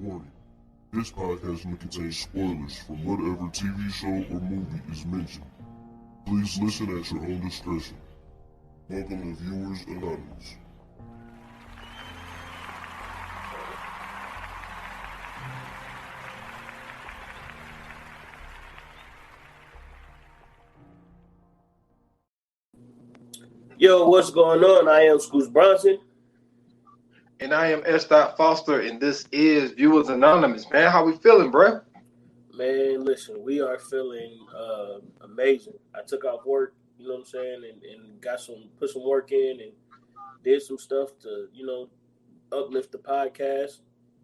Warning. This podcast may contain spoilers from whatever TV show or movie is mentioned. Please listen at your own discretion. Welcome to Viewers Anonymous. Yo, what's going on? I am Scoots Bronson. And I am S. Foster, and this is Viewers Anonymous, man. How we feeling, bro? Man, listen, we are feeling amazing. I took off work, you know what I'm saying, and put some work in and did some stuff to, uplift the podcast.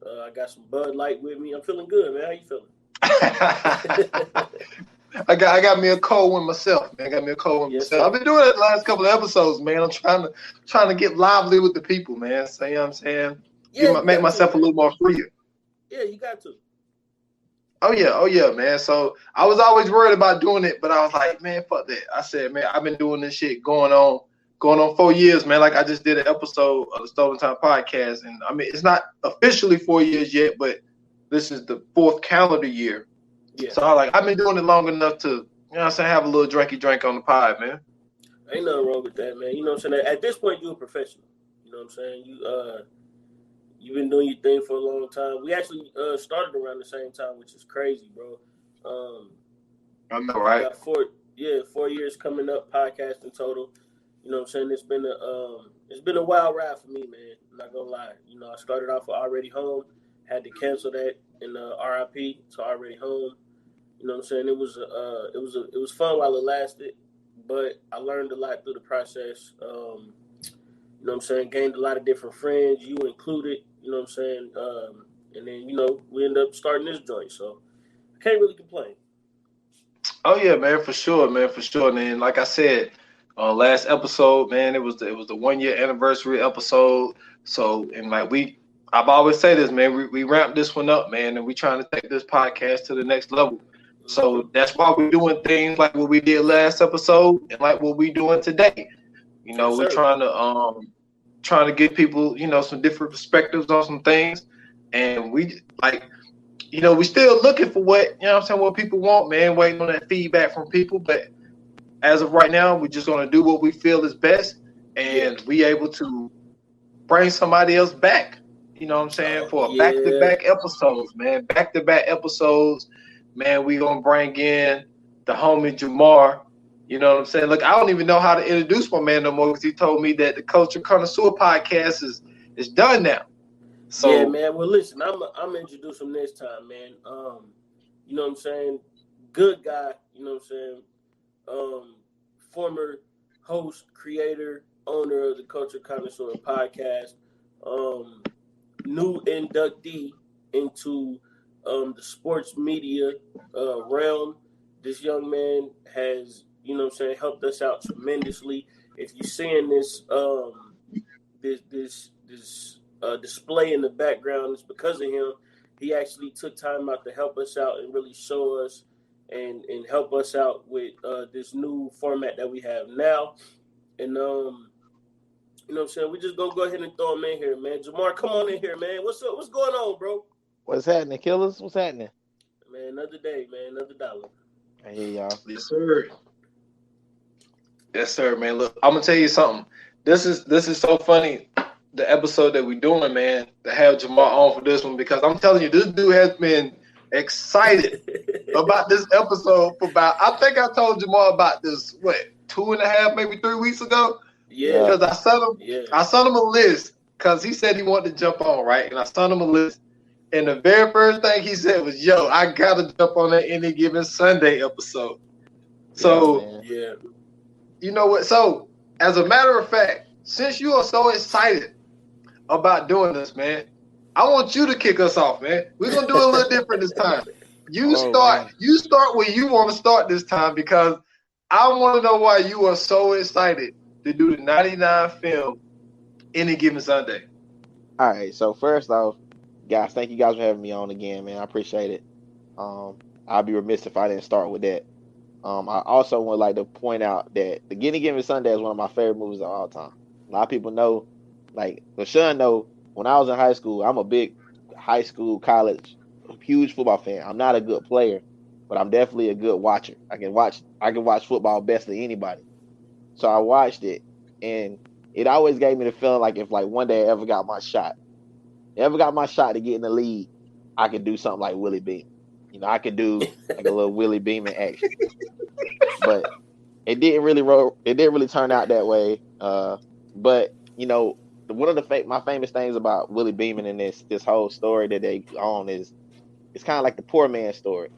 I got some Bud Light with me. I'm feeling good, man. How you feeling? I got me a cold one myself, man. I've been doing it the last couple of episodes, man. I'm trying to get lively with the people, man. So, you know what I'm saying? Yeah, make myself a little more freer. Yeah, you got to. Oh yeah, man. So I was always worried about doing it, but I was like, man, fuck that. I said, man, I've been doing this shit going on 4 years, man. Like I just did an episode of the Stolen Time podcast, and I mean it's not officially 4 years yet, but this is the fourth calendar year. Yeah. So I've been doing it long enough to, you know what I'm saying, have a little drink on the pod, man. Ain't nothing wrong with that, man. You know what I'm saying? At this point, you're a professional. You know what I'm saying? You've been doing your thing for a long time. We actually started around the same time, which is crazy, bro. I know, right? Got 4 years coming up, podcasting total. You know what I'm saying? It's been a wild ride for me, man. I'm not gonna lie. I started off with Already Home, had to cancel that in RIP to Already Home. You know what I'm saying? It was fun while it lasted, but I learned a lot through the process. You know what I'm saying? Gained a lot of different friends, you included. You know what I'm saying? And then we end up starting this joint, so I can't really complain. Oh yeah, man, for sure. And then, like I said, last episode, man, it was the 1 year anniversary episode. So, and I've always said this, man, we ramped this one up, man, and we trying to take this podcast to the next level. So that's why we're doing things like what we did last episode and like what we doing today. We're trying to give people, some different perspectives on some things. And we still looking for what people want, man, waiting on that feedback from people. But as of right now, we're just going to do what we feel is best. And we able to bring somebody else back, you know what I'm saying, for back-to-back episodes, man. Back-to-back episodes. Man, we going to bring in the homie Jamar. You know what I'm saying? Look, I don't even know how to introduce my man no more because he told me that the Culture Connoisseur podcast is done now. So yeah, man. Well, listen, I'm introduce him this time, man. You know what I'm saying? Good guy. You know what I'm saying? Former host, creator, owner of the Culture Connoisseur podcast. New inductee into the sports media realm. This young man has, helped us out tremendously. If you're seeing this display in the background, it's because of him. He actually took time out to help us out and really show us and help us out with this new format that we have now. And you know what I'm saying? We just go ahead and throw him in here, man. Jamar, come on in here, man. What's up? What's going on, bro? What's happening, killers? What's happening? Man, another day, man. Another dollar. I hear y'all. Yes, sir, man. Look, I'm gonna tell you something. This is so funny. The episode that we're doing, man, to have Jamar on for this one, because I'm telling you, this dude has been excited about this episode for I think I told Jamar about this, 2.5, maybe 3 weeks ago? Yeah. Because I sent him a list because he said he wanted to jump on, right? And I sent him a list. And the very first thing he said was, yo, I got to jump on that Any Given Sunday episode. So, yeah. You know what? So, as a matter of fact, since you are so excited about doing this, man, I want you to kick us off, man. We're going to do it a little different this time. You start where you want to start this time because I want to know why you are so excited to do the 99 film Any Given Sunday. All right. So, first off, guys, thank you guys for having me on again, man. I appreciate it. I'd be remiss if I didn't start with that. I also would like to point out that The Any Given Sunday is one of my favorite movies of all time. A lot of people know, like LaShawn know, when I was in high school, I'm a big high school, college, huge football fan. I'm not a good player, but I'm definitely a good watcher. I can watch football best than anybody. So I watched it, and it always gave me the feeling like if like one day I ever got my shot to get in the league, I could do something like Willie Beeman. I could do like a little Willie Beeman action. But it didn't really turn out that way. But one of my famous things about Willie Beeman and this whole story that they own is it's kind of like the poor man story.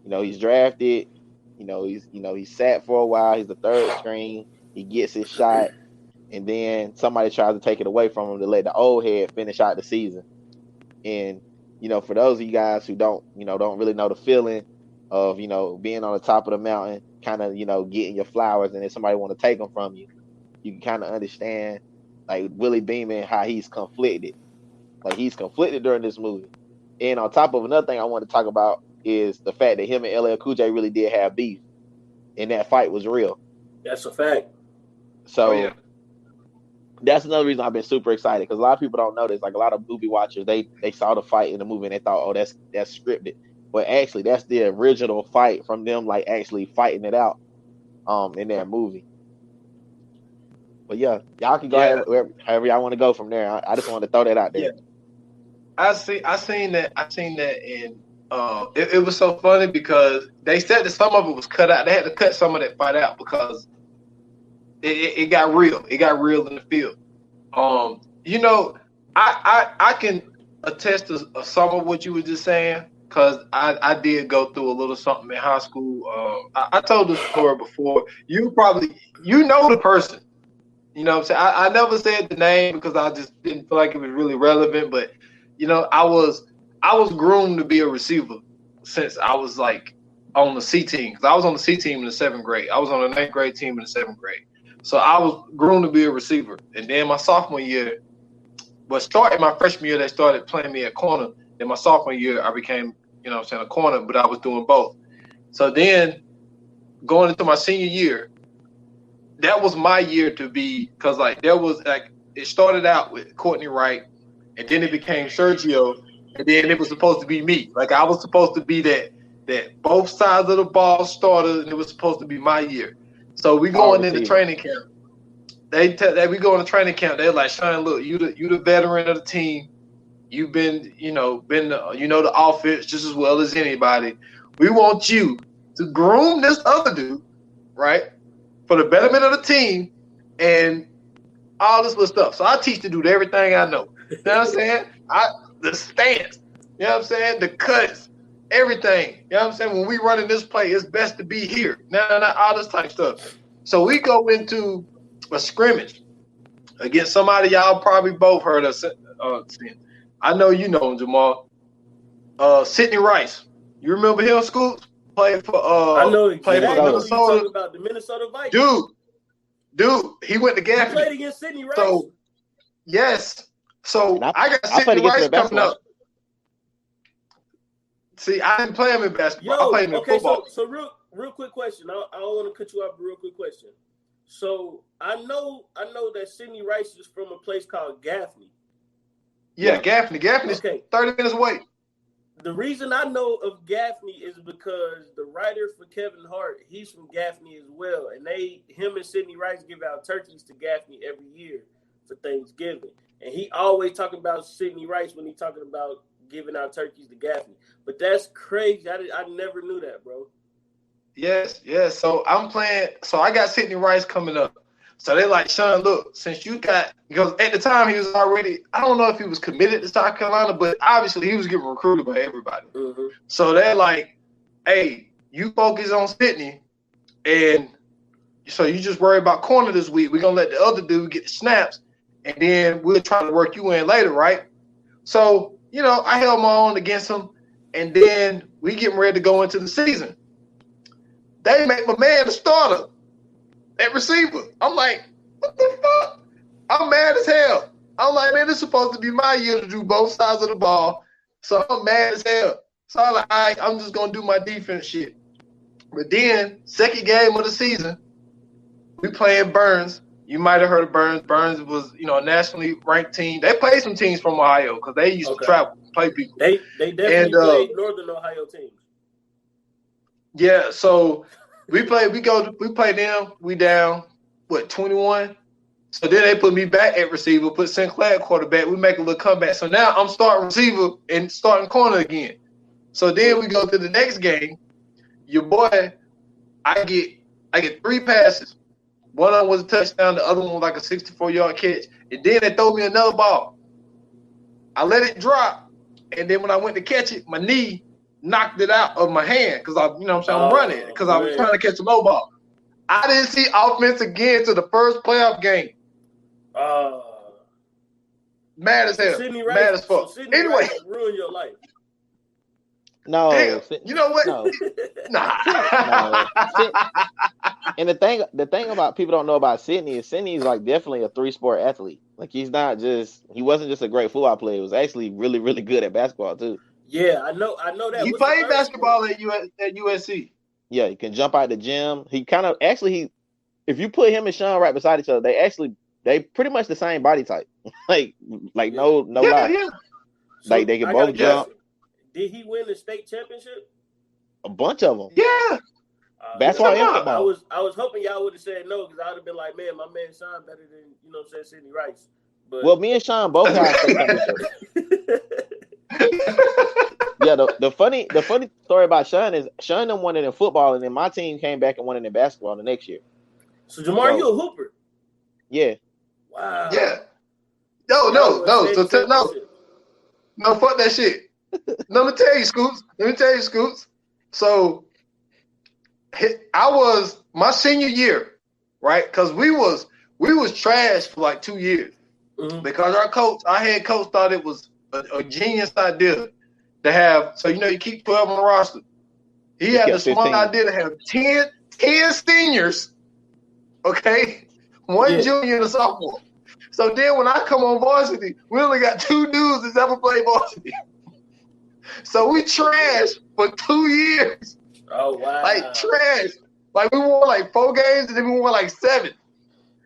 He's drafted. He's sat for a while. He's the third string. He gets his shot, and then somebody tries to take it away from him to let the old head finish out the season. And for those of you guys who don't really know the feeling of being on the top of the mountain, kind of getting your flowers, and then somebody want to take them from you, you can kind of understand like Willie Beeman, how he's conflicted. Like he's conflicted during this movie. And on top of another thing I want to talk about is the fact that him and LL Cool J really did have beef, and that fight was real. That's a fact. So that's another reason I've been super excited, because a lot of people don't know this. Like a lot of movie watchers, they saw the fight in the movie and they thought, oh, that's scripted. But actually, that's the original fight from them, like actually fighting it out, in that movie. But yeah, y'all can go ahead however y'all want to go from there. I just wanted to throw that out there. Yeah. I seen that, and it was so funny because they said that some of it was cut out. They had to cut some of that fight out because it got real. It got real in the field. I can attest to some of what you were just saying, because I did go through a little something in high school. I told this story before. You know the person. You know what I'm saying? I never said the name because I just didn't feel like it was really relevant. But, I was groomed to be a receiver since I was like on the C team. Because I was on the C team in the 7th grade. I was on the 9th grade team in the 7th grade. So I was groomed to be a receiver. And then my sophomore year, starting my freshman year, they started playing me at corner. Then my sophomore year, I became, a corner, but I was doing both. So then going into my senior year, that was my year to be, because it started out with Courtney Wright, and then it became Sergio, and then it was supposed to be me. Like I was supposed to be that both sides of the ball started, and it was supposed to be my year. So we going into training camp. We go into training camp. They're like, Sean, look, you the veteran of the team. You've been the offense just as well as anybody. We want you to groom this other dude, right, for the betterment of the team and all this little stuff. So I teach the dude everything I know. You know what I'm saying? The stance, you know what I'm saying? The cuts, everything. You know what I'm saying? When we running this play, it's best to be here. All this type of stuff. So we go into a scrimmage against somebody y'all probably both heard of. I know you know him, Jamal. Sidney Rice. You remember him, Scoops? Played for I know played for Minnesota. Talking about the Minnesota Vikings. Dude, he went to Gaffney. He played against Sidney Rice. So yes. So I got Sidney Rice coming up. See, I didn't play him in basketball. I played him in football. So real quick question. I don't want to cut you off. Real quick question. So I know that Sidney Rice is from a place called Gaffney. Yeah, Gaffney. Gaffney's 30 minutes away. The reason I know of Gaffney is because the writer for Kevin Hart, he's from Gaffney as well. And him and Sidney Rice give out turkeys to Gaffney every year for Thanksgiving. And he always talking about Sidney Rice when he talking about giving out turkeys to Gaffney. But that's crazy. I never knew that, bro. Yes. So I'm playing. So I got Sidney Rice coming up. So they're like, Sean, look, since you got, because at the time he was already, I don't know if he was committed to South Carolina, but obviously he was getting recruited by everybody. Mm-hmm. So they're like, hey, you focus on Sidney, and so you just worry about corner this week. We're going to let the other dude get the snaps, and then we'll try to work you in later, right? So, I held my own against him, and then we getting ready to go into the season. They make my man the starter at receiver. I'm like, what the fuck? I'm mad as hell. I'm like, man, this is supposed to be my year to do both sides of the ball. So I'm mad as hell. So I'm like, all right, I'm just going to do my defense shit. But then, second game of the season, we playing Burns. You might have heard of Burns. Burns was, a nationally ranked team. They played some teams from Ohio because they used to travel, play people. They definitely played Northern Ohio teams. Yeah, so we play them. We down 21. So then they put me back at receiver, put Sinclair at quarterback. We make a little comeback. So now I'm starting receiver and starting corner again. So then we go to the next game. Your boy, I get 3 passes. One of them was a touchdown. The other one was like a 64-yard catch. And then they throw me another ball. I let it drop. And then when I went to catch it, my knee knocked it out of my hand because I'm running because I was trying to catch a low ball. I didn't see offense again to the first playoff game. Mad as hell. Mad as fuck. So anyway, ruin your life. No, damn. You know what? No. Nah. No. And the thing about people don't know about Sidney is Sidney's like definitely a 3-sport athlete. Like he wasn't just a great football player. He was actually really, really good at basketball too. Yeah, I know that. He played basketball at USC. Yeah, he can jump out the gym. He kind of if you put him and Sean right beside each other, they pretty much the same body type. like no lie. Yeah. Like they can both jump. Did he win the state championship? A bunch of them. Yeah. Basketball and football. I was hoping y'all would have said no because I would have been like, man, my man Sean better than Sidney Rice. But well, me and Sean both have state championship. Yeah, the funny story about Sean is Sean won it in football, and then my team came back and won it in basketball the next year. So Jamar, you a hooper? Yeah. Wow. Yeah. No. No, fuck that shit. Let me tell you, Scoots. So I was my senior year, right? Because we was trash for like 2 years because our head coach thought it was a genius idea to have. So you keep 12 on the roster. He had the smart idea to have 10 seniors, okay, one junior and a sophomore. So then when I come on varsity, we only got 2 dudes that's ever played varsity. So we trash for 2 years. Oh, wow. Like trash. Like we won like 4 games and then we won like 7.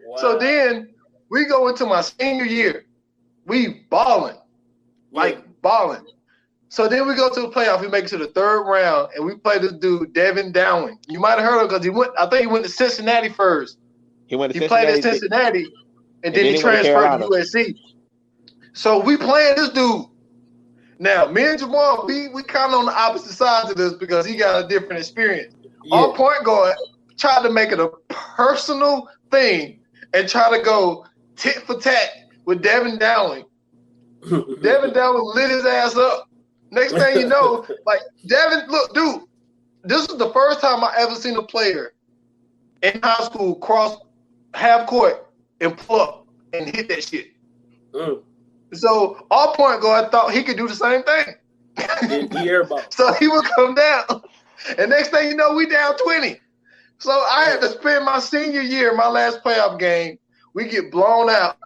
Wow. So then we go into my senior year. We balling. Balling. So then we go to the playoff. We make it to the 3rd round and we play this dude, Devin Dowling. You might have heard of him because I think he went to Cincinnati first. He played at Cincinnati and then he transferred to USC. So we playing this dude. Now, me and Jamal, we kind of on the opposite sides of this because he got a different experience. Yeah. Our point guard tried to make it a personal thing and try to go tit for tat with Devin Dowling. Devin Dowling lit his ass up. Next thing you know, like Devin, look, dude, this is the first time I ever seen a player in high school cross half court and pull up and hit that shit. So our point guard thought he could do the same thing. So he would come down. And next thing you know, we down 20. So I had to spend my senior year, my last playoff game. We get blown out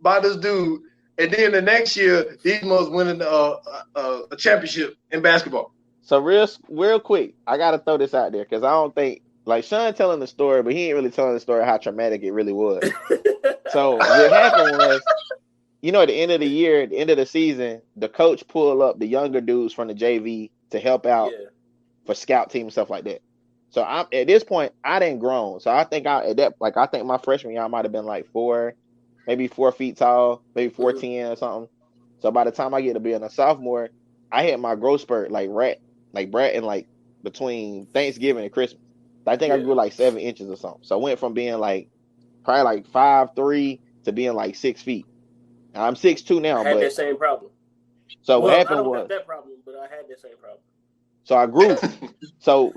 by this dude. And then the next year, these motherfuckers winning a championship in basketball. So real quick, I got to throw this out there because I don't think, like Sean telling the story, but he ain't really telling the story how traumatic it really was. So what happened was, at the end of the year, at the end of the season, the coach pulled up the younger dudes from the JV to help out for scout team and stuff like that. So at this point, I didn't grown. So I think I think my freshman year I might have been like 4 feet tall, maybe 4'10" or something. So by the time I get to being a sophomore, I had my growth spurt like Brett in like between Thanksgiving and Christmas. I think I grew like 7 inches or something. So I went from being like probably like 5'3" to being like 6 feet. I'm 6'2" now. I had that same problem. So what happened I don't was have that problem, but I had that same problem. So I grew. So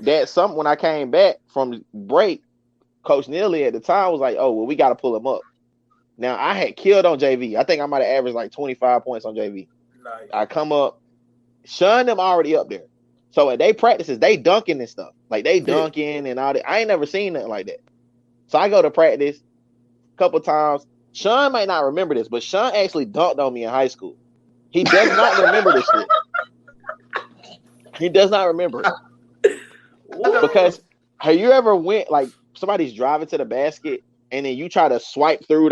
when I came back from break, Coach Neely at the time was like, "Oh, well, we got to pull him up." Now I had killed on JV. I think I might have averaged like 25 points on JV. Nice. I come up, Sean them already up there. So at they practices, they dunking and stuff. Like they dunking and all that. I ain't never seen nothing like that. So I go to practice a couple times. Sean might not remember this, but Sean actually dunked on me in high school. He does not remember this shit. He does not remember it. Because have you ever went, like, somebody's driving to the basket and then you try to swipe through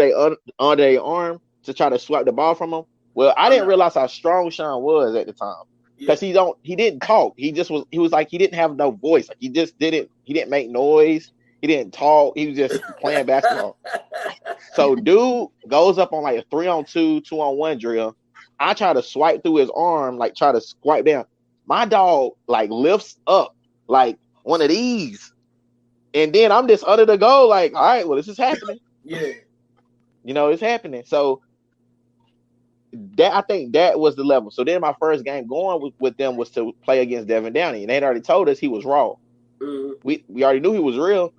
under their arm to try to swipe the ball from them. Well, I didn't realize how strong Sean was at the time because he didn't talk. He was like he didn't have no voice. Like he didn't make noise. He didn't talk. He was just playing basketball. So dude goes up on like a 3-on-2, 2-on-1 drill. I try to swipe through his arm, like try to swipe down. My dog like lifts up like one of these. And then I'm just under the goal, like, all right, well, this is happening. Yeah. It's happening. So I think that was the level. So then my first game going with them was to play against Devin Downey. And they'd already told us he was raw. Mm-hmm. We already knew he was real.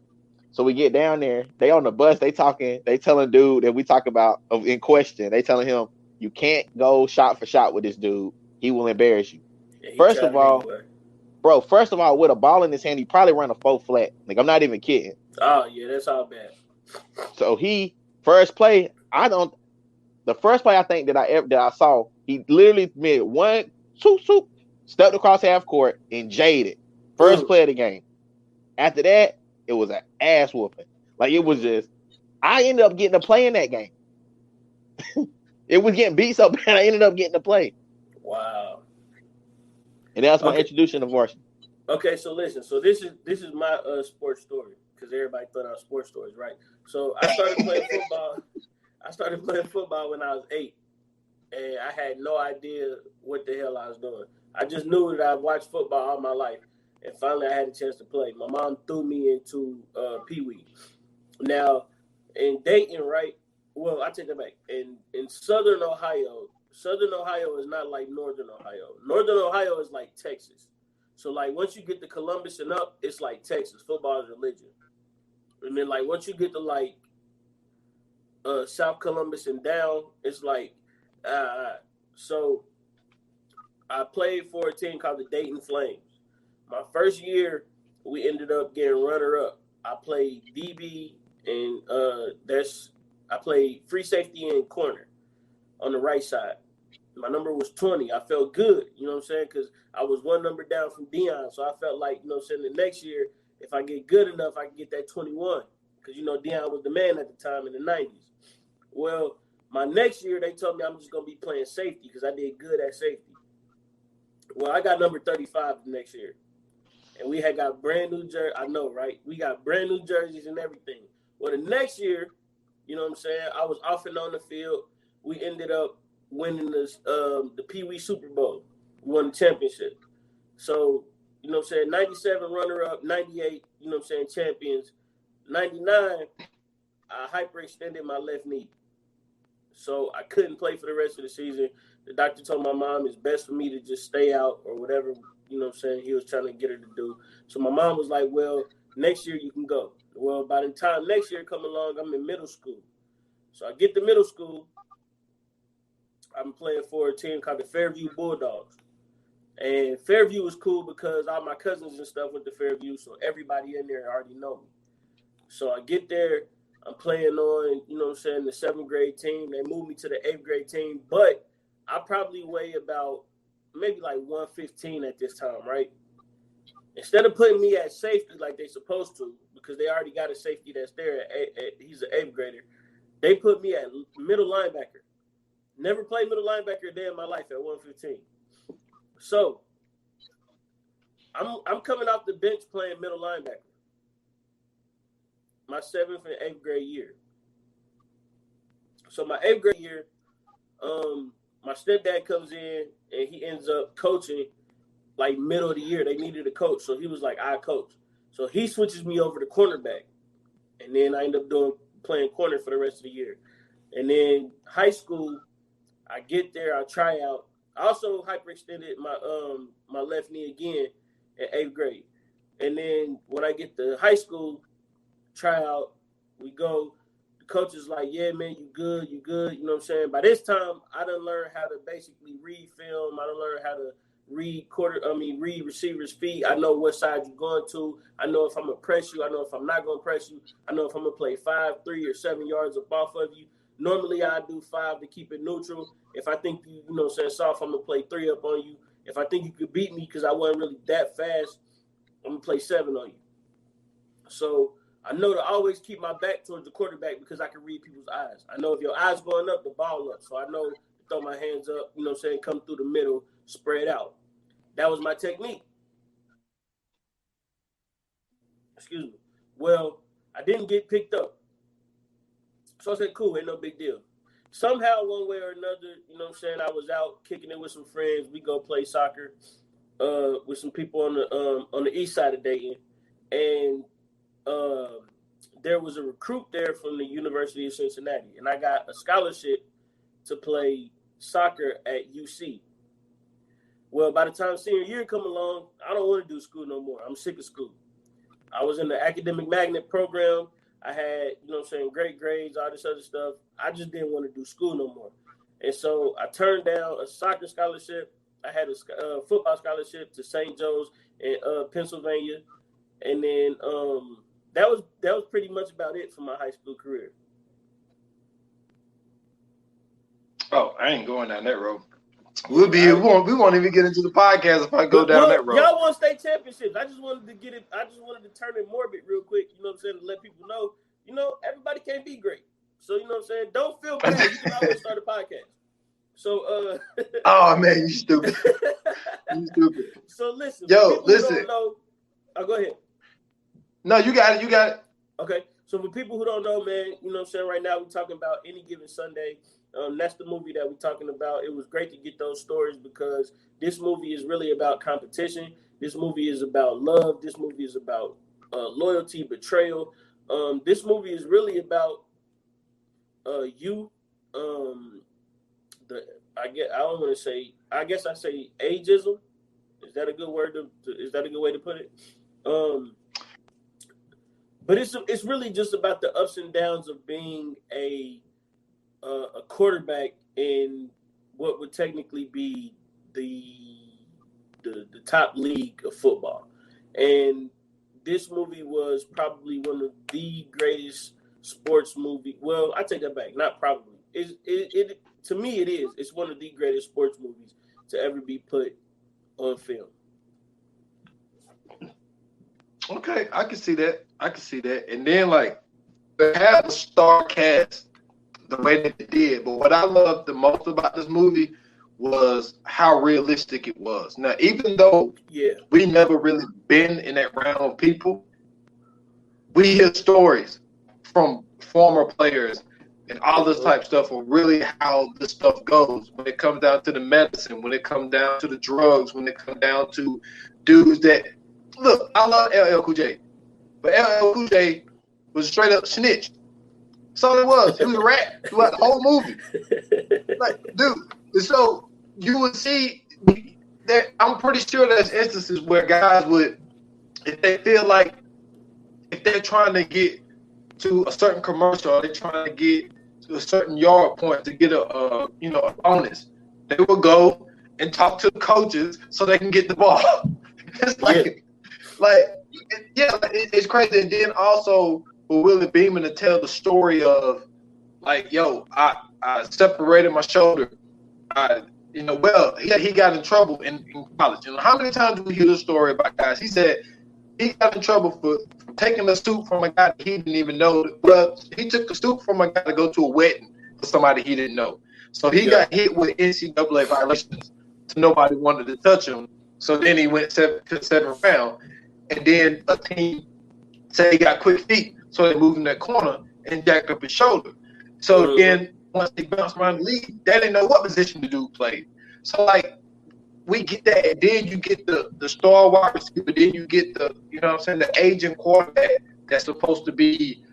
So we get down there. They on the bus. They telling dude that we talk about in question. They telling him, you can't go shot for shot with this dude. He will embarrass you. Yeah, First of all, with a ball in his hand, he probably ran a 4 flat. Like, I'm not even kidding. Oh, yeah, that's all bad. So the first play I think that I saw, he literally made 1, 2, stepped across half court and jaded. First play of the game. After that, it was an ass whooping. Like, it was just, I ended up getting to play in that game. It was getting beat so bad, I ended up getting to play. Wow. And that's my introduction to varsity. Okay, so listen. So this is my sports story because everybody thought I was sports stories, right? So I started playing football. I started playing football when I was 8, and I had no idea what the hell I was doing. I just knew that I watched football all my life, and finally I had a chance to play. My mom threw me into Pee Wee. Now, in Dayton, right? Well, I take that back. In Southern Ohio is not like Northern Ohio. Northern Ohio is like Texas. So, like, once you get to Columbus and up, it's like Texas. Football is religion. And then, like, once you get to, like, South Columbus and down, it's like, so I played for a team called the Dayton Flames. My first year, we ended up getting runner-up. I played DB, and I played free safety and corner on the right side. My number was 20. I felt good, you know what I'm saying, because I was 1 number down from Deion. So I felt like, you know what I'm saying, the next year, if I get good enough, I can get that 21. Because, you know, Deion was the man at the time in the 90s. Well, my next year, they told me I'm just going to be playing safety because I did good at safety. Well, I got number 35 the next year. And we had got brand new jerseys. I know, right? We got brand new jerseys and everything. Well, the next year, you know what I'm saying, I was off and on the field. We ended up winning the Pee Wee Super Bowl. We won the championship. So, you know what I'm saying, 97 runner-up, 98, you know what I'm saying, champions. 99, I hyperextended my left knee. So I couldn't play for the rest of the season. The doctor told my mom it's best for me to just stay out or whatever, you know what I'm saying, he was trying to get her to do. So my mom was like, well, next year you can go. Well, by the time next year come along, I'm in middle school. So I get to middle school. I'm playing for a team called the Fairview Bulldogs. And Fairview was cool because all my cousins and stuff went to Fairview, so everybody in there already know me. So I get there. I'm playing on, you know what I'm saying, the 7th grade team. They moved me to the 8th grade team, but I probably weigh about maybe like 115 at this time, right? Instead of putting me at safety like they supposed to, because they already got a safety that's there, he's an 8th grader, they put me at middle linebacker. Never played middle linebacker a day in my life at 115. So I'm coming off the bench playing middle linebacker. My 7th and 8th grade year. So my 8th grade year, my stepdad comes in and he ends up coaching like middle of the year. They needed a coach. So he was like, I coach. So he switches me over to cornerback. And then I end up playing corner for the rest of the year. And then high school, I get there, I try out. I also hyperextended my left knee again at 8th grade. And then when I get to high school, try out, we go. The coach is like, yeah, man, you good. You know what I'm saying? By this time, I done learned how to basically read film. I done learned how to read receivers' feet. I know what side you're going to. I know if I'm going to press you. I know if I'm not going to press you. I know if I'm going to play 5, 3, or 7 yards up off of you. Normally, I do 5 to keep it neutral. If I think you know what I'm saying, soft, I'm going to play 3 up on you. If I think you could beat me because I wasn't really that fast, I'm going to play 7 on you. So I know to always keep my back towards the quarterback because I can read people's eyes. I know if your eyes going up, the ball up. So I know to throw my hands up, you know what I'm saying, come through the middle, spread out. That was my technique. Excuse me. Well, I didn't get picked up. So I said, cool, ain't no big deal. Somehow, one way or another, you know what I'm saying, I was out kicking it with some friends. We go play soccer with some people on the east side of Dayton. And there was a recruit there from the University of Cincinnati. And I got a scholarship to play soccer at UC. Well, by the time senior year come along, I don't want to do school no more. I'm sick of school. I was in the academic magnet program. I had, you know what I'm saying, great grades, all this other stuff. I just didn't want to do school no more. And so I turned down a soccer scholarship. I had a football scholarship to St. Joe's in Pennsylvania. And then that was pretty much about it for my high school career. Oh, I ain't going down that road. We won't even get into the podcast if I go down that road. Y'all won state championships. I just wanted to get it. I just wanted to turn it morbid real quick. You know what I'm saying? To let people know, you know, everybody can't be great. So you know what I'm saying? Don't feel bad. You can always start a podcast. So oh man, you stupid. You stupid. So listen. Listen. Don't know, go ahead. No, you got it. Okay. So for people who don't know, man, you know what I'm saying? Right now we're talking about Any Given Sunday. That's the movie that we're talking about. It was great to get those stories because this movie is really about competition. This movie is about love. This movie is about loyalty, betrayal. This movie is really about you. I guess I say ageism. Is that a good word? Is that a good way to put it? But it's really just about the ups and downs of being a quarterback in what would technically be the top league of football. And this movie was probably one of the greatest sports movie. Well, I take that back. Not probably. It to me it is. It's one of the greatest sports movies to ever be put on film. Okay, I can see that. And then like they have a star cast the way that they did. But what I loved the most about this movie was how realistic it was. Now, even though we never really been in that realm of people, we hear stories from former players and all this type of stuff of really how this stuff goes when it comes down to the medicine, when it comes down to the drugs, when it comes down to dudes that look, I love LL Cool J, but LL Cool J was straight up snitch. So it was. He was a rat throughout the whole movie. Like, dude. So you would see that. I'm pretty sure there's instances where guys would, if they feel like, if they're trying to get to a certain commercial, or they're trying to get to a certain yard point to get a bonus, they will go and talk to the coaches so they can get the ball. It's it's crazy. And then also for Willie Beeman to tell the story of like, yo, I separated my shoulder. He got in trouble in college. You know, how many times do we hear this story about guys? He said he got in trouble for taking a suit from a guy that he didn't even know. Well, he took a suit from a guy to go to a wedding for somebody he didn't know. So he got hit with NCAA violations. So nobody wanted to touch him. So then he went to the seventh round. And then a team said he got quick feet. So they moved in that corner and jacked up his shoulder. So then once they bounced around the league, they didn't know what position the dude played. So like we get that, and then you get the star wide receiver, then you get the, you know what I'm saying, the aging quarterback that's supposed to be,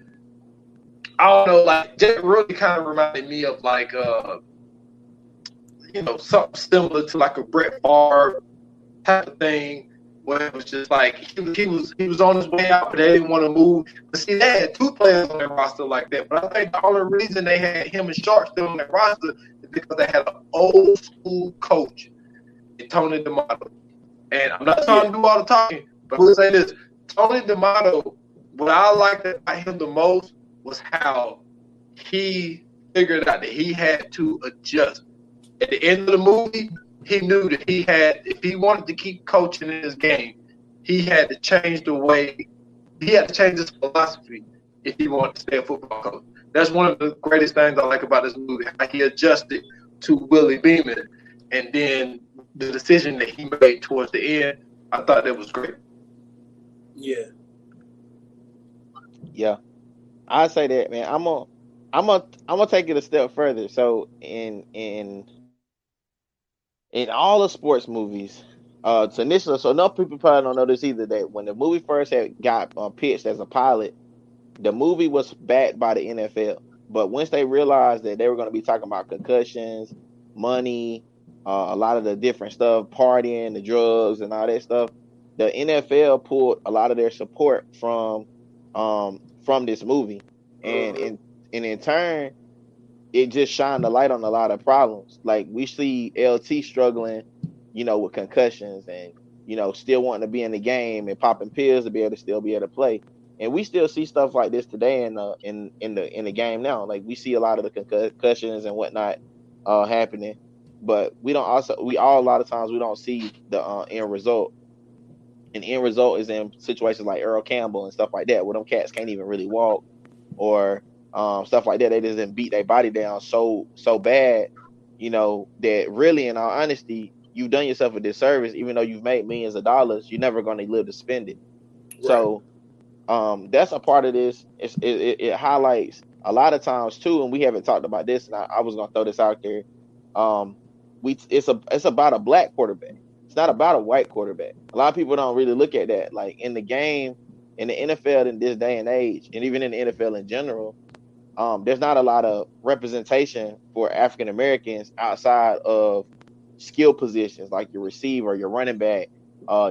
I don't know, like that really kind of reminded me of like something similar to like a Brett Favre type of thing, where it was just like he was on his way out, but they didn't want to move. But see, they had two players on their roster like that. But I think the only reason they had him and Sharp still on their roster is because they had an old school coach, Tony D'Amato. And I'm not trying to do all the talking, but we'll say this: Tony D'Amato. What I liked about him the most was how he figured out that he had to adjust. At the end of the movie, he knew that he had, if he wanted to keep coaching in his game, he had to change the way he had to change his philosophy if he wanted to stay a football coach. That's one of the greatest things I like about this movie, how he adjusted to Willie Beeman, and then the decision that he made towards the end, I thought that was great. Yeah. Yeah, I say that, man. I'm gonna take it a step further. So in all the sports movies, so initially, so enough people probably don't know this either. That when the movie first had got pitched as a pilot, the movie was backed by the NFL. But once they realized that they were going to be talking about concussions, money, a lot of the different stuff, partying, the drugs, and all that stuff, the NFL pulled a lot of their support from this movie, and Uh-huh. in turn, it just shined a light on a lot of problems. Like we see LT struggling, with concussions and still wanting to be in the game and popping pills to be able to still be able to play. And we still see stuff like this today in the game now. Like we see a lot of the concussions and whatnot happening, but we all a lot of times we don't see the end result. And end result is in situations like Earl Campbell and stuff like that, where them cats can't even really walk or stuff like that. They just didn't beat their body down so bad, that really, in all honesty, you've done yourself a disservice. Even though you've made millions of dollars, you're never going to live to spend it. Right. So that's a part of this. It highlights a lot of times too, and we haven't talked about this. And I was going to throw this out there. It's about a black quarterback. It's not about a white quarterback. A lot of people don't really look at that. Like in the game, in the NFL in this day and age, and even in the NFL in general, there's not a lot of representation for African Americans outside of skill positions like your receiver, your running back,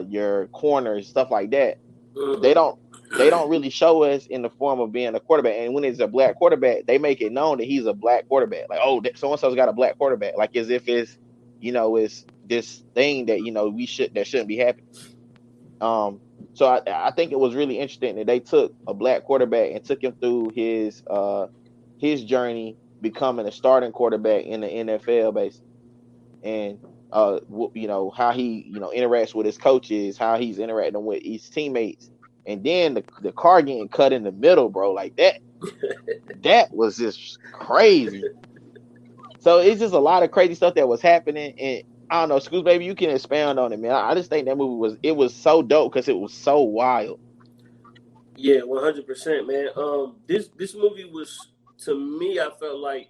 your corners, stuff like that. They Uh-huh. don't they don't really show us in the form of being a quarterback. And when it's a black quarterback, they make it known that he's a black quarterback. Like, oh, so and so's got a black quarterback. Like as if it's this thing that that shouldn't be happening. So I think it was really interesting that they took a black quarterback and took him through his journey becoming a starting quarterback in the NFL, basically, and how he interacts with his coaches, how he's interacting with his teammates, and then the car getting cut in the middle, bro, like that was just crazy. So it's just a lot of crazy stuff that was happening, and I don't know, Scoops, baby, you can expound on it, man. I just think that movie was so dope because it was so wild. Yeah, 100%, man. This movie was, to me, I felt like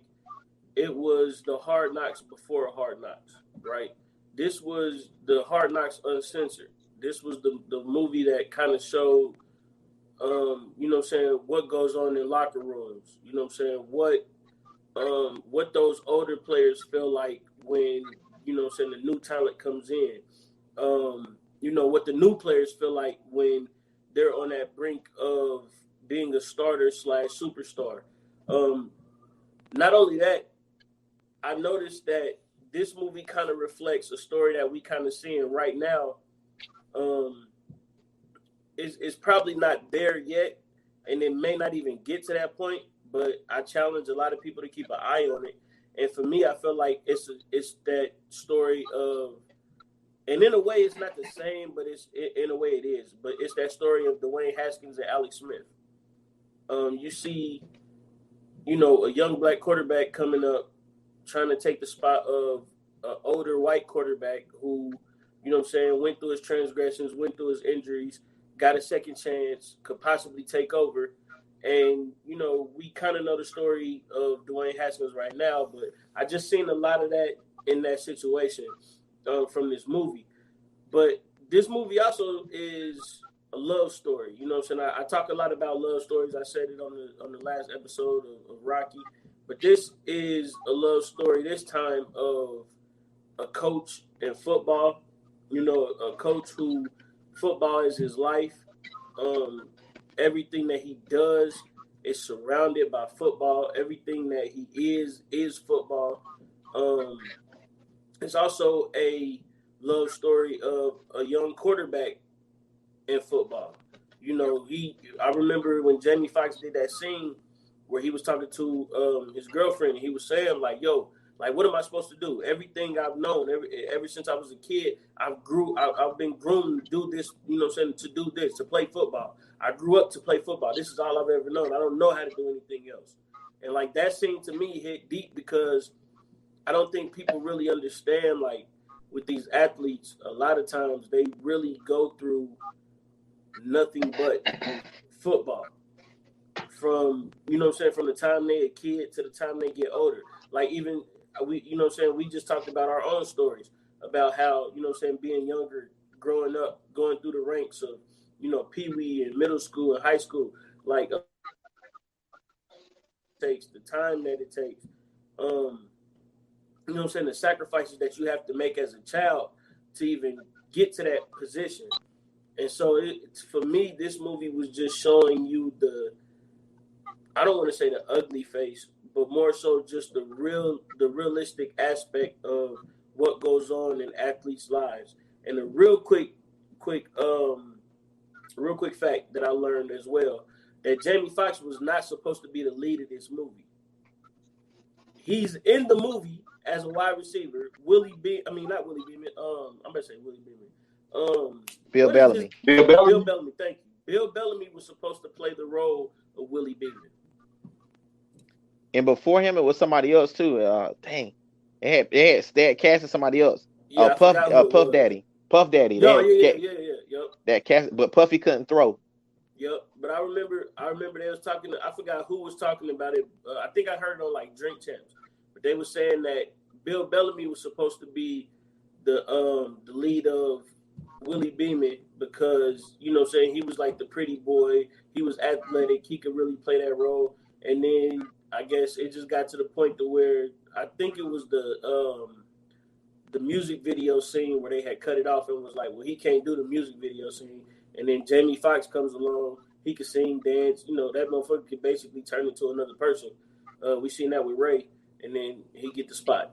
it was the Hard Knocks before Hard Knocks, right? This was the Hard Knocks uncensored. This was the movie that kind of showed, what I'm saying, what goes on in locker rooms. You know what I'm saying? What those older players feel like when, what I'm saying, the new talent comes in. What the new players feel like when they're on that brink of being a starter slash superstar. Um, Not only that, I noticed that this movie kind of reflects a story that we kind of seeing right now. Um, it's probably not there yet, and it may not even get to that point. But I challenge a lot of people to keep an eye on it. And for me, I feel like it's that story of, and in a way, it's not the same, but in a way it is. But it's that story of Dwayne Haskins and Alex Smith. You see, a young black quarterback coming up, trying to take the spot of an older white quarterback who, what I'm saying, went through his transgressions, went through his injuries, got a second chance, could possibly take over. And, we kind of know the story of Dwayne Haskins right now, but I just seen a lot of that in that situation from this movie. But this movie also is a love story. You know what I'm saying? I talk a lot about love stories. I said it on the last episode of Rocky. But this is a love story this time of a coach in football. A coach who football is his life. Um, Everything that he does is surrounded by football. Everything that he is football. Um, it's also a love story of a young quarterback in football. I remember when Jamie Foxx did that scene where he was talking to his girlfriend, and he was saying like, "Yo, Like, what am I supposed to do? Everything I've known, ever since I was a kid, I've been groomed to do this, you know what I'm saying, to do this, to play football. I grew up to play football. This is all I've ever known. I don't know how to do anything else. And, like, that scene to me hit deep because I don't think people really understand, like, with these athletes, a lot of times they really go through nothing but football. From, you know what I'm saying, from the time they're a kid to the time they get older. Like, even we, you know what I'm saying, we just talked about our own stories about how, you know what I'm saying, being younger, growing up, going through the ranks of, you know, Pee-wee and middle school and high school. Like, it takes the time that it takes, you know what I'm saying, the sacrifices that you have to make as a child to even get to that position. And so for me, this movie was just showing you I don't want to say the ugly face, but more so just the realistic aspect of what goes on in athletes' lives. And a real quick fact that I learned as well, that Jamie Foxx was not supposed to be the lead of this movie. He's in the movie as a wide receiver. Not Willie Beeman. I'm gonna say Willie Beeman. Bill Bellamy. Bill Bellamy. Bill Bellamy. Thank you. Bill Bellamy was supposed to play the role of Willie Beeman. And before him, it was somebody else too. Dang, they had casted somebody else. Yeah, Puff Daddy. Yeah. Yep. That cast, but Puffy couldn't throw. Yep. But I remember they was talking. I forgot who was talking about it. I think I heard it on like Drink Champs. But they were saying that Bill Bellamy was supposed to be the lead of Willie Beeman because, you know what I'm saying, he was like the pretty boy. He was athletic. He could really play that role. And then I guess it just got to the point to where I think it was the music video scene where they had cut it off and was like, well, he can't do the music video scene. And then Jamie Foxx comes along. He could sing, dance. You know, that motherfucker could basically turn into another person. We seen that with Ray. And then he get the spot.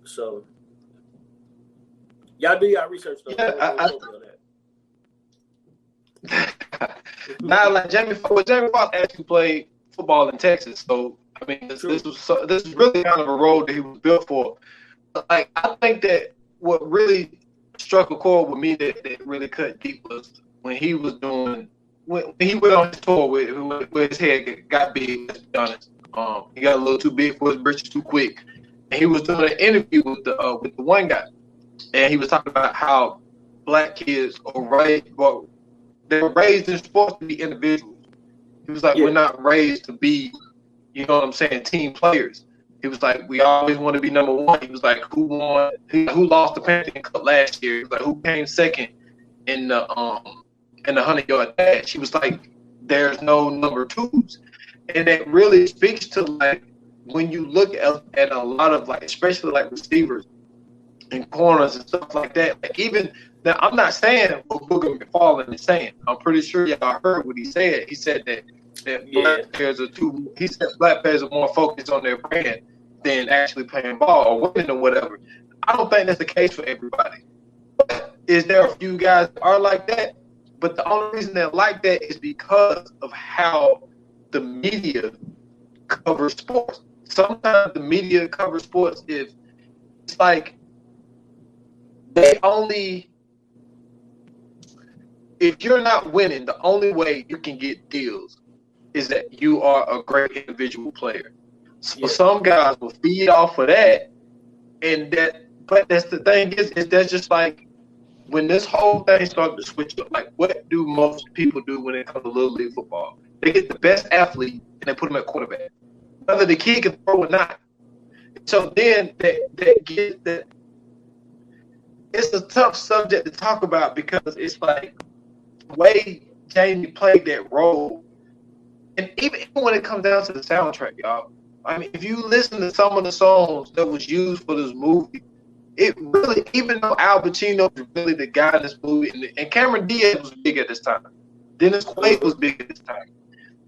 So y'all do y'all research though. Now, like Jamie Foxx actually played football in Texas, so I mean, this is really kind of a role that he was built for. Like, I think that what really struck a chord with me that really cut deep was when he was when he went on his tour with his head got big. Let's be honest, he got a little too big for his britches too quick, and he was doing an interview with the one guy, and he was talking about how black kids they were raised in sports to be individuals. He was like, We're not raised to be, you know what I'm saying, team players. He was like, we always want to be number one. He was like, who lost the Panther Cup last year? He was like, who came second in the 100-yard dash? He was like, there's no number twos. And it really speaks to, like, when you look at a lot of, like, especially like receivers and corners and stuff like that. Like, even now, I'm not saying what Booger McFarland is saying. I'm pretty sure y'all heard what he said. He said that black players are more focused on their brand than actually playing ball or winning or whatever. I don't think that's the case for everybody. But is there a few guys that are like that? But the only reason they're like that is because of how the media covers sports. Sometimes the media covers sports it's like if you're not winning, the only way you can get deals is that you are a great individual player. So some guys will feed off of that, but that's the thing is that's just like when this whole thing started to switch up. Like, what do most people do when it comes to Little League football? They get the best athlete and they put him at quarterback, whether the kid can throw or not. So then that it's a tough subject to talk about because it's like the way Jamie played that role. And even when it comes down to the soundtrack, y'all, I mean, if you listen to some of the songs that was used for this movie, it really, even though Al Pacino was really the guy in this movie, and Cameron Diaz was big at this time, Dennis Quaid was big at this time.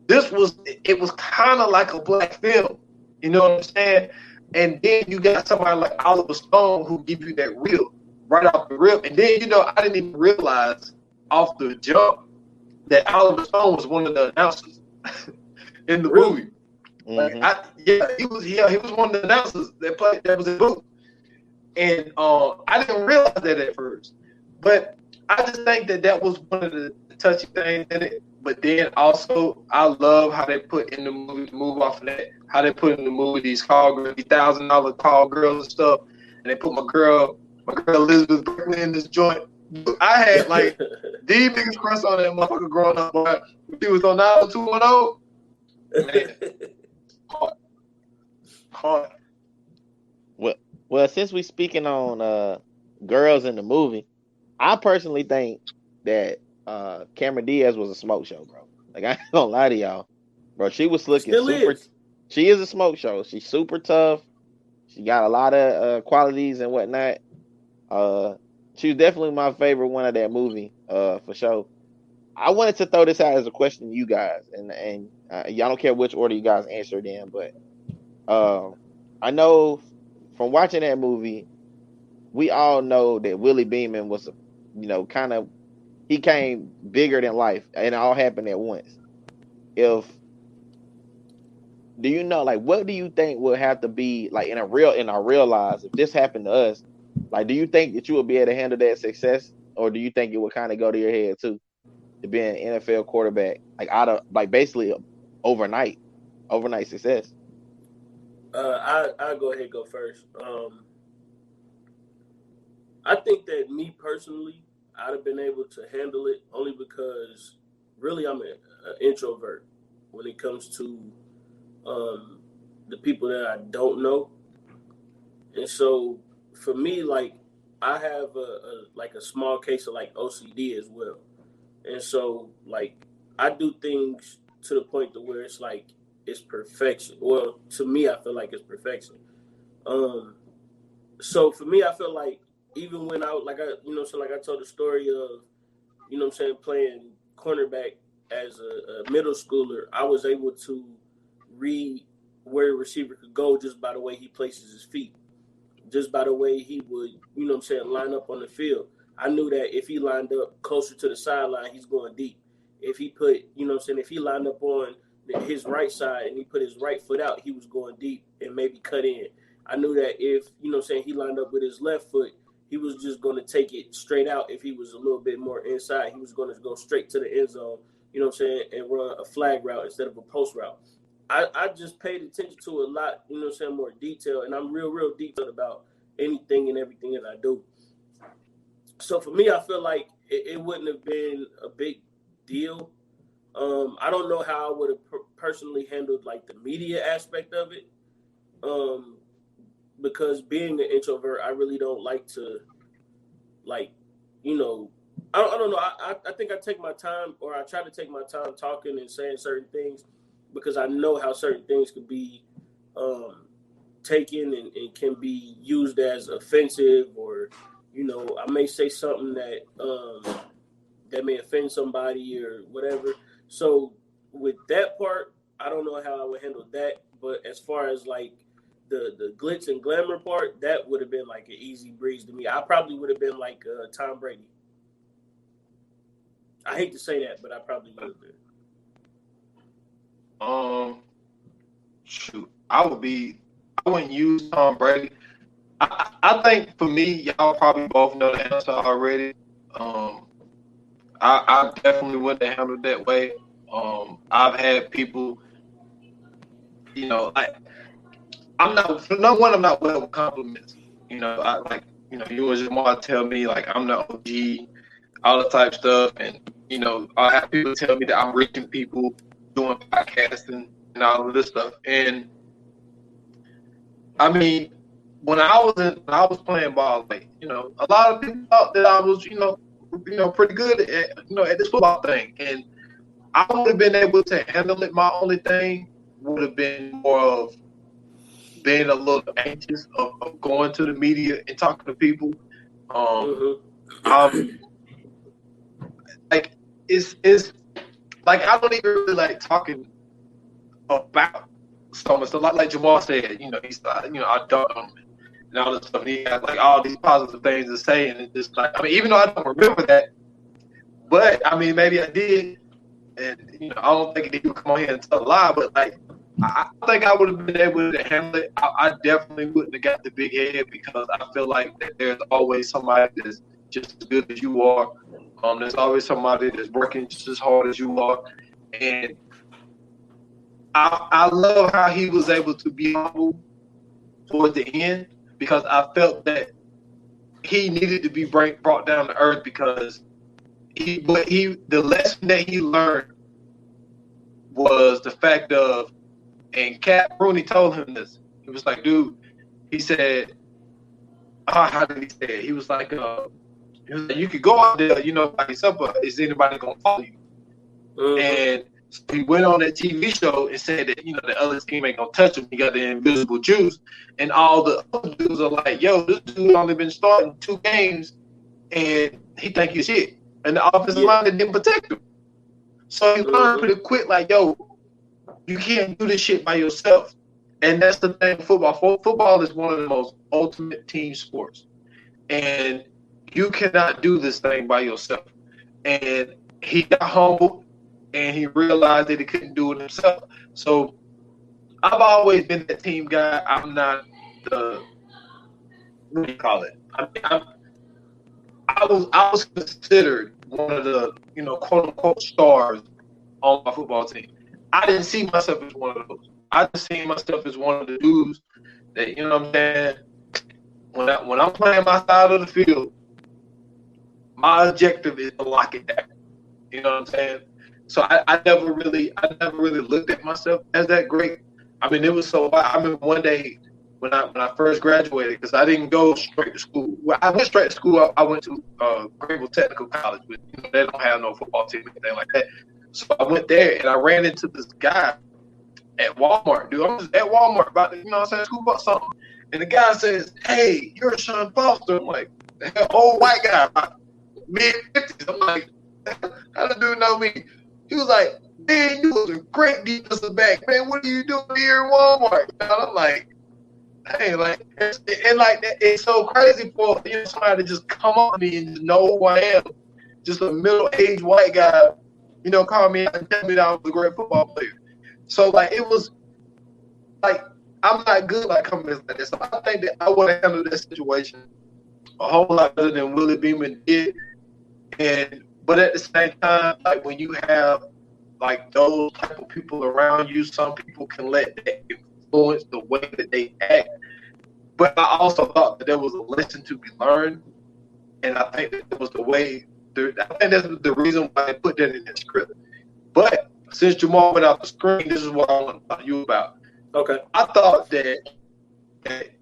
It was kind of like a black film, you know what I'm saying? And then you got somebody like Oliver Stone who give you that reel right off the rip. And then, you know, I didn't even realize off the jump that Oliver Stone was one of the announcers in the movie. He was one of the announcers that was in booth. And I didn't realize that at first. But I just think that was one of the touchy things in it. But then also, I love how they put in the movie, to move off of that, how they put in the movie these call girls, these $1,000 call girls and stuff. And they put my girl Elizabeth Berkley in this joint. I had like the biggest crush on that motherfucker growing up. But she was on 90210. Man, hard. Well, since we speaking on girls in the movie, I personally think that Cameron Diaz was a smoke show, bro. Like, I ain't gonna lie to y'all, bro. She was looking super. She is a smoke show. She's super tough. She got a lot of qualities and whatnot. She was definitely my favorite one of that movie, for sure. I wanted to throw this out as a question to you guys, and y'all don't care which order you guys answer it in, but I know from watching that movie, we all know that Willie Beeman was, kind of, he came bigger than life, and it all happened at once. Do you know, like, what do you think would have to be like in our real lives if this happened to us? Like, do you think that you would be able to handle that success, or do you think it would kind of go to your head too, to be an NFL quarterback, like basically overnight success? I'll go ahead and go first. I think that me personally, I'd have been able to handle it only because really I'm an introvert when it comes to the people that I don't know. And so for me, like, I have a small case of like OCD as well. And so like I do things to the point to where it's like it's perfection. Well, to me, I feel like it's perfection. So for me, I feel like even when I told the story of, playing cornerback as a middle schooler, I was able to read where the receiver could go just by the way he places his feet, just by the way he would, line up on the field. I knew that if he lined up closer to the sideline, he's going deep. If he put, if he lined up on his right side and he put his right foot out, he was going deep and maybe cut in. I knew that if, he lined up with his left foot, he was just going to take it straight out. If he was a little bit more inside, he was going to go straight to the end zone, and run a flag route instead of a post route. I just paid attention to a lot, more detail, and I'm real detailed about anything and everything that I do. So for me, I feel like it wouldn't have been a big deal. I don't know how I would have personally handled like the media aspect of it, because being an introvert, I really don't like to, I don't know. I think I take my time, or I try to take my time talking and saying certain things, because I know how certain things could be taken and can be used as offensive, or I may say something that that may offend somebody or whatever. So with that part, I don't know how I would handle that. But as far as like the glitz and glamour part, that would have been like an easy breeze to me. I probably would have been like Tom Brady. I hate to say that, but I probably would have been. Shoot, I wouldn't use Tom Brady. I think for me, y'all probably both know the answer already. I definitely wouldn't have handled that way. I've had people, I'm not well with compliments. You and Jamal tell me like I'm the OG, all the type stuff, and I have people tell me that I'm reaching people doing podcasting and all of this stuff. And I mean, when I was playing ball, like, a lot of people thought that I was, pretty good at this football thing, and I would have been able to handle it. My only thing would have been more of being a little anxious of going to the media and talking to people. Like it's like I don't even really like talking about so like Jamal said, he's I dunk him and all this stuff. And he had like all these positive things to say, and it's just like, I mean, even though I don't remember that, but I mean, maybe I did, and I don't think he would come on here and tell a lie, but like I think I would have been able to handle it. I definitely wouldn't have got the big head because I feel like that there's always somebody that's just as good as you are. There's always somebody that's working just as hard as you are. And I love how he was able to be humble toward the end because I felt that he needed to be brought down to earth because the lesson that he learned was the fact of, and Cat Rooney told him this. He was like, dude, he said, how did he say it? He was like, you could go out there, by yourself, but is anybody going to follow you? Mm-hmm. And so he went on that TV show and said that, the other team ain't going to touch him. He got the invisible juice. And all the other dudes are like, yo, this dude only been starting 2 games and he think he's shit. And the offensive line didn't protect him. So he learned pretty quick, like, yo, you can't do this shit by yourself. And that's the thing with football. Football is one of the most ultimate team sports. And you cannot do this thing by yourself. And he got humbled, and he realized that he couldn't do it himself. So I've always been that team guy. I'm not the – what do you call it? I was considered one of the, quote-unquote stars on my football team. I didn't see myself as one of those. I just seen myself as one of the dudes that, you know what I'm saying, when I'm playing my side of the field, my objective is to lock it down. You know what I'm saying? So I never really looked at myself as that great. I mean, it was so. I remember one day when I first graduated, because I didn't go straight to school. Well, I went straight to school. I went to Greenville Technical College, but they don't have no football team or anything like that. So I went there and I ran into this guy at Walmart, dude. I'm just at Walmart about to, scoop up something. And the guy says, "Hey, you're Sean Foster." I'm like, old white guy, mid-50s. I'm like, how the dude know me? He was like, "Man, you was a great defensive back. Man, what are you doing here in Walmart?" And I'm like, hey, like, and like, it's so crazy for somebody to just come up to me and just know who I am. Just a middle-aged white guy, call me out and tell me that I was a great football player. So, like, it was, like, I'm not good like comments like this. So I think that I would have handled that situation a whole lot better than Willie Beeman did. But at the same time, like, when you have, like, those type of people around you, some people can let that influence the way that they act. But I also thought that there was a lesson to be learned. And I think that was the way, I think that's the reason why I put that in the script. But since Jamal went off the screen, this is what I want to talk to you about. Okay. I thought that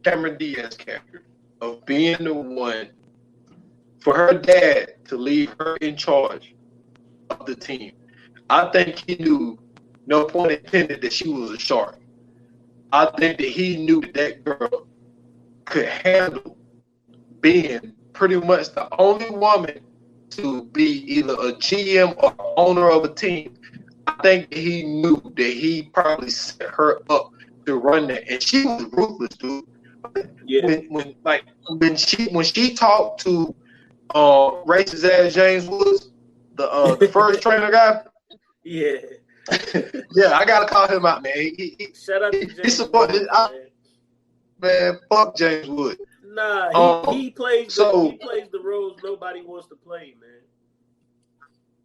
Cameron Diaz's character of being the one for her dad to leave her in charge of the team, I think he knew, no pun intended, that she was a shark. I think that he knew that girl could handle being pretty much the only woman to be either a GM or owner of a team. I think that he knew that he probably set her up to run that, and she was ruthless, dude. Yeah. When she talked to racist ass James Woods, the first trainer guy. Yeah. Yeah, I gotta call him out, man. Shout out to James. He supported. Man, fuck James Wood. Nah, he plays the roles nobody wants to play, man.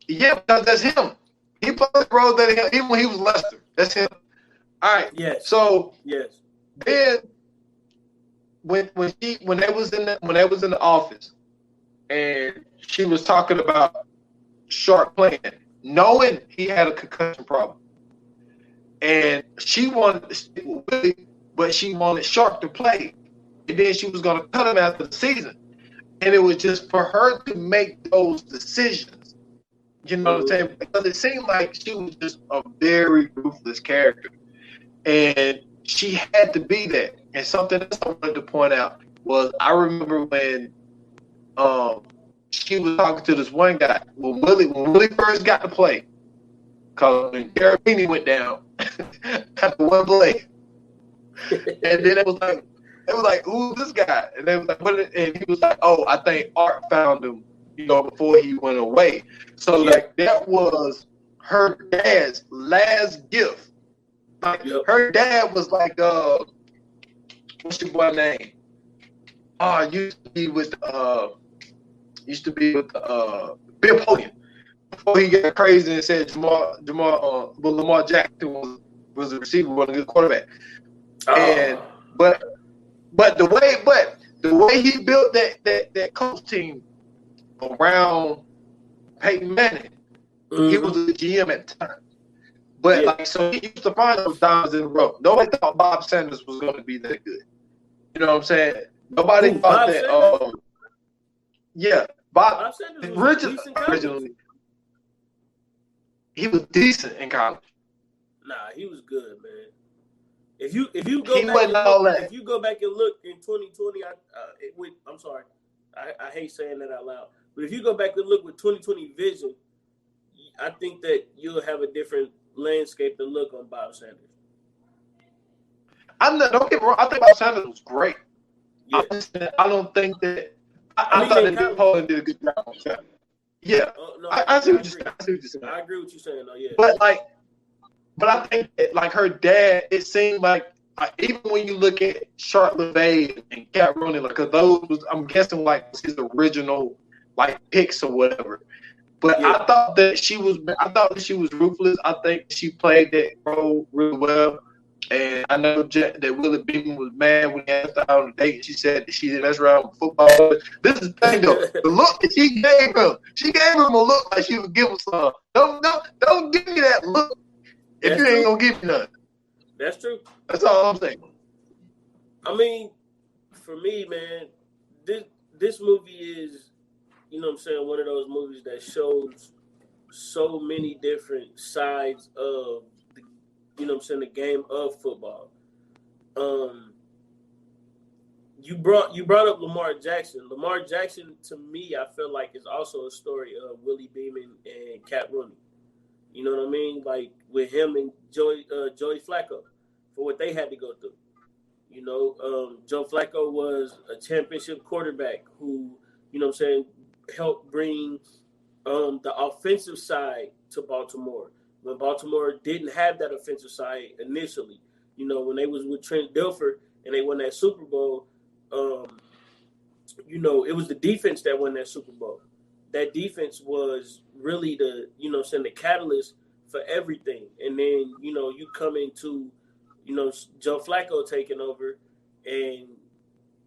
Yeah, because that's him. He played the role that even when he was Lester. That's him. All right. Yes. So yes. Then when they was in the office and she was talking about Sharp playing, knowing he had a concussion problem, and she wanted to stick with Willie, but she wanted Sharp to play, and then she was going to cut him after the season, and it was just for her to make those decisions. You know what I'm saying? Because it seemed like she was just a very ruthless character, and she had to be that. And something else I wanted to point out was I remember when she was talking to this one guy when Willie first got to play, because when Garabini went down after one play, and then it was like, who's this guy? And they was like, what? And he was like, oh, I think Art found him, before he went away. So like that was her dad's last gift, Like Yep. her dad was like, what's your boy name? Used to be with Bill Polian before he got crazy and said Lamar Jackson was a receiver, was a good quarterback. And but the way he built that coach team around Peyton Manning, he was a GM at the time. But so he used to find those dimes in a row. Nobody thought Bob Sanders was going to be that good. You know what I'm saying? Nobody thought Bob that. Sanders? Bob Sanders was decent originally he was decent in college. Nah, he was good, man. If you go He back wasn't and all look, that. if you go back and look in 2020, I'm sorry, I hate saying that out loud, but if you go back and look with 2020 vision, I think that you'll have a different landscape and look on Bob Sanders. Don't get me wrong. I think Bob Sanders was great. Yeah. I don't think that. I thought that Bill Polian did a good job on Sanders. Yeah, No, I see what you're saying. I agree with you saying, though. Yeah. But I think that, like her dad, it seemed like even when you look at Sharp LeVay and Cat Rooney, like, cause those was, I'm guessing, like, his original like picks or whatever. But Yeah. I thought that she was ruthless. I think she played that role really well. And I know that Willie Beeman was mad when he asked her out on a date. She said that she didn't mess around with football. This is the thing, though. The look that she gave him a look like she would give him some. Don't give me that look if you ain't gonna give me nothing. That's true. That's all I'm saying. I mean, for me, man, this movie is, you know what I'm saying, one of those movies that shows so many different sides of you know what I'm saying, the game of football. You brought up Lamar Jackson. Lamar Jackson, to me, I feel like is also a story of Willie Beeman and Cat Rooney. You know what I mean? Like with him and Joey Flacco for what they had to go through. You know, Joe Flacco was a championship quarterback who, you know what I'm saying, helped bring the offensive side to Baltimore. When Baltimore didn't have that offensive side initially, you know, when they was with Trent Dilfer and they won that Super Bowl, you know, it was the defense that won that Super Bowl. That defense was really the, you know, the catalyst for everything. And then, you know, you come into, you know, Joe Flacco taking over and,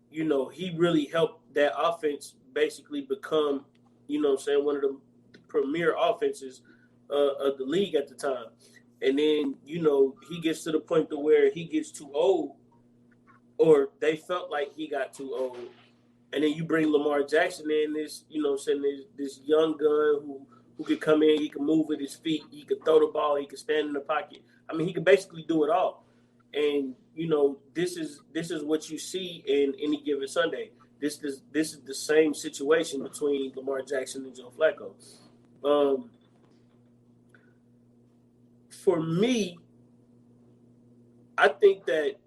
you know, he really helped that offense basically become, you know what I'm saying, one of the premier offenses of the league at the time. And then, you know, he gets to the point to where he gets too old, or they felt like he got too old. And then you bring Lamar Jackson in, this, you know, this young gun who could come in, he could move with his feet, he could throw the ball, he could stand in the pocket. I mean, he could basically do it all. And, you know, this is what you see in any given Sunday. This is the same situation between Lamar Jackson and Joe Flacco. For me, I think that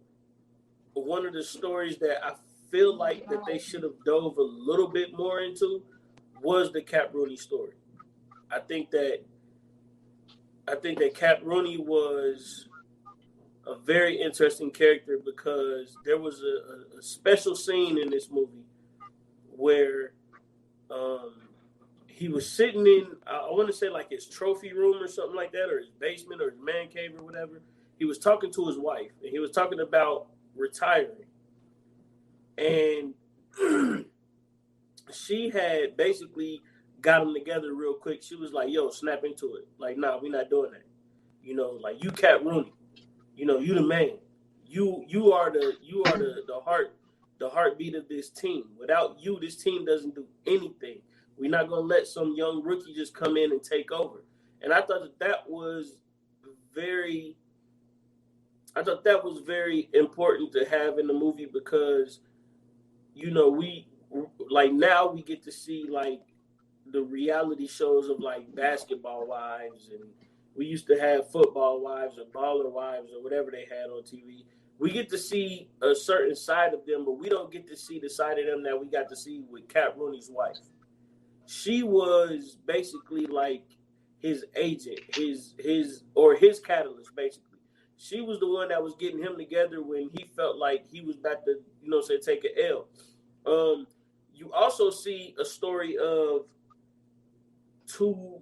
one of the stories that I feel like that they should have dove a little bit more into was the Cap Rooney story. I think that Cap Rooney was a very interesting character because there was a special scene in this movie where he was sitting in, I want to say like his trophy room or something like that, or his basement or his man cave or whatever. He was talking to his wife, and he was talking about retiring. And she had basically got them together real quick. She was like, yo, snap into it. Like, nah, we're not doing that. You know, like, you Cap Rooney. You know, you the man. You are the heartbeat of this team. Without you, this team doesn't do anything. We're not gonna let some young rookie just come in and take over. And I thought that was very important to have in the movie because, you know, we like now we get to see like the reality shows of like basketball wives, and we used to have football wives or baller wives or whatever they had on TV. We get to see a certain side of them, but we don't get to see the side of them that we got to see with Cap Rooney's wife. She was basically like his agent, his catalyst, basically. she was the one that was getting him together when he felt like he was about to, take an L. You also see a story of two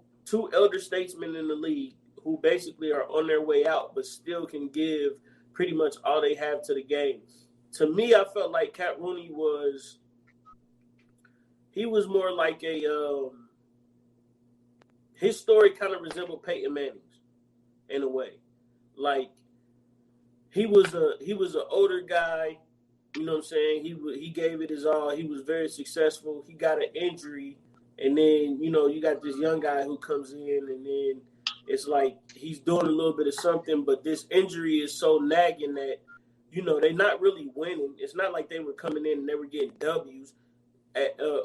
elder statesmen in the league who basically are on their way out, but still can give pretty much all they have to the game. To me, I felt like Cat Rooney was more like his story kind of resembled Peyton Manning's in a way. Like he was an older guy, you know what I'm saying? He gave it his all. He was very successful. He got an injury, and then you got this young guy who comes in, and then it's like he's doing a little bit of something, but this injury is so nagging that they're not really winning. It's not like they were coming in and they were getting W's